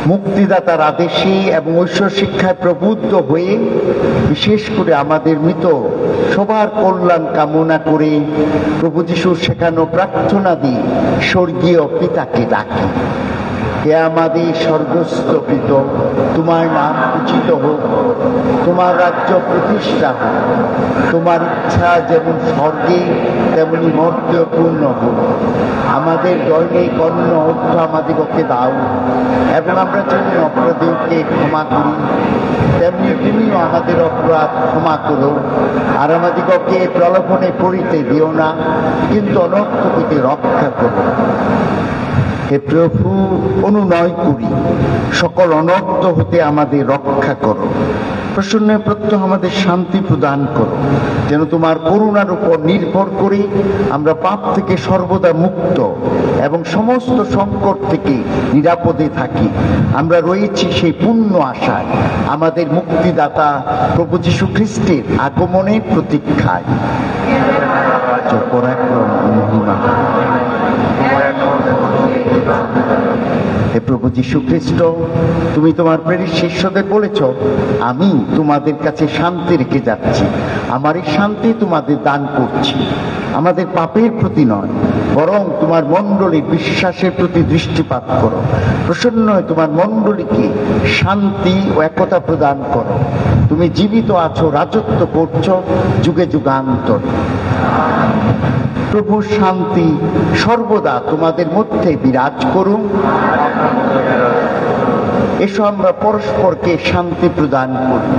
মুক্তিদাতার আদেশে এবং ঐশ্বর শিক্ষায় প্রবুদ্ধ হয়ে বিশেষ করে আমাদের মৃত সবার কল্যাণ কামনা করে প্রভু যিশুর শেখানো প্রার্থনা দিয়ে স্বর্গীয় পিতাকে ডাকি। হে আমাদের স্বর্গস্থ পিতা, তোমার নাম পূজিত হোক, তোমার রাজ্য প্রতিষ্ঠা হোক, তোমার ইচ্ছা যেমন স্বর্গে তেমনি মর্তে পূর্ণ হোক। আমাদের দৈনিক অন্ন অর্থ আমাদিগকে দাও এবং আমরা যেমন অপরাধীকে ক্ষমা করি তেমনি তুমিও আমাদের অপরাধ ক্ষমা করো। আর আমাদিগকে প্রলোভনে পড়িতে দিও না, কিন্তু অনর্থ থেকে রক্ষা করো। হে প্রভু, অনুনয় করি, সকল অনর্থ হতে আমাদের রক্ষা করো। প্রসন্ন প্রত্যহ আমাদের শান্তি প্রদান করো, যেন তোমার করুণার উপর নির্ভর করে আমরা পাপ থেকে সর্বদা মুক্ত এবং সমস্ত সংকট থেকে নিরাপদে থাকি। আমরা রয়েছি সেই পূর্ণ আশায়, আমাদের মুক্তিদাতা প্রভু যীশু খ্রিস্টের আগমনের প্রতীক্ষায়। পরাক্রম ও মহিমা। হে প্রভু যীশু খ্রিস্ট, তুমি তোমার প্রেরিত শিষ্যদের বলেছ, আমি তোমাদের কাছে শান্তি রেখে যাচ্ছি, আমার এই শান্তি তোমাদের দান করছি। আমাদের পাপের প্রতি নয়, বরং তোমার মণ্ডলীর বিশ্বাসের প্রতি দৃষ্টিপাত করো। প্রসন্ন হয়ে তোমার মণ্ডলীকে শান্তি ও একতা প্রদান করো। তুমি জীবিত আছো, রাজত্ব করছো যুগে যুগান্তর। প্রভু শান্তি সর্বদা তোমাদের মধ্যে বিরাজ করুন। এসো আমরা পরস্পরকে শান্তি প্রদান করি।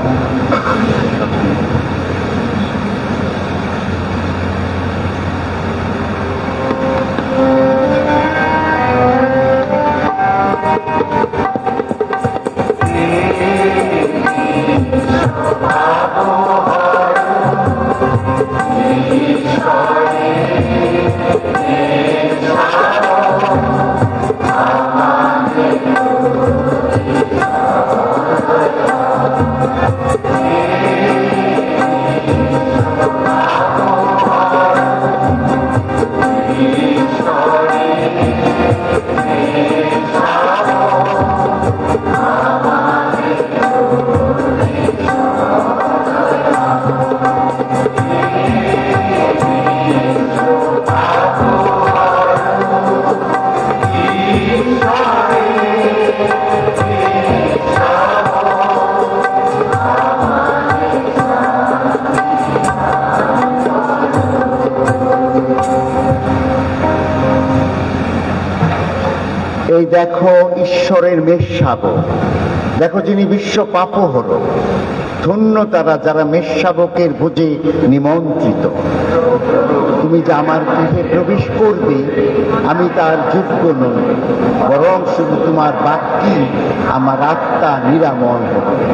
এই দেখো ঈশ্বরের মেষশাবক, দেখো যিনি বিশ্ব পাপহর। ধন্য তারা যারা মেষশাবকের ভোজে নিমন্ত্রিত। তুমি যে আমার গৃহে প্রবেশ করবে, আমি তার যোগ্য নই, বরং শুধু তোমার বাক্যই আমার আত্মা নিরাময় হবে।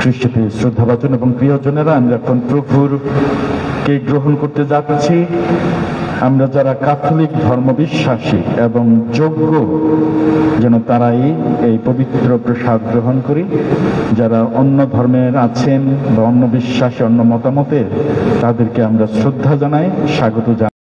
খ্রিস্টকে শ্রদ্ধাভাজন এবং প্রিয়জনেরা, আমরা এখন প্রভুর কে গ্রহণ করতে যাচ্ছি। আমরা যারা ক্যাথলিক ধর্মবিশ্বাসী এবং যোগ্য, যেন তারাই এই পবিত্র প্রসাদ গ্রহণ করি। যারা অন্য ধর্মের আছেন বা অন্য বিশ্বাসী, অন্য মতামতের, তাদেরকে আমরা শ্রদ্ধা জানাই, স্বাগত জানাই।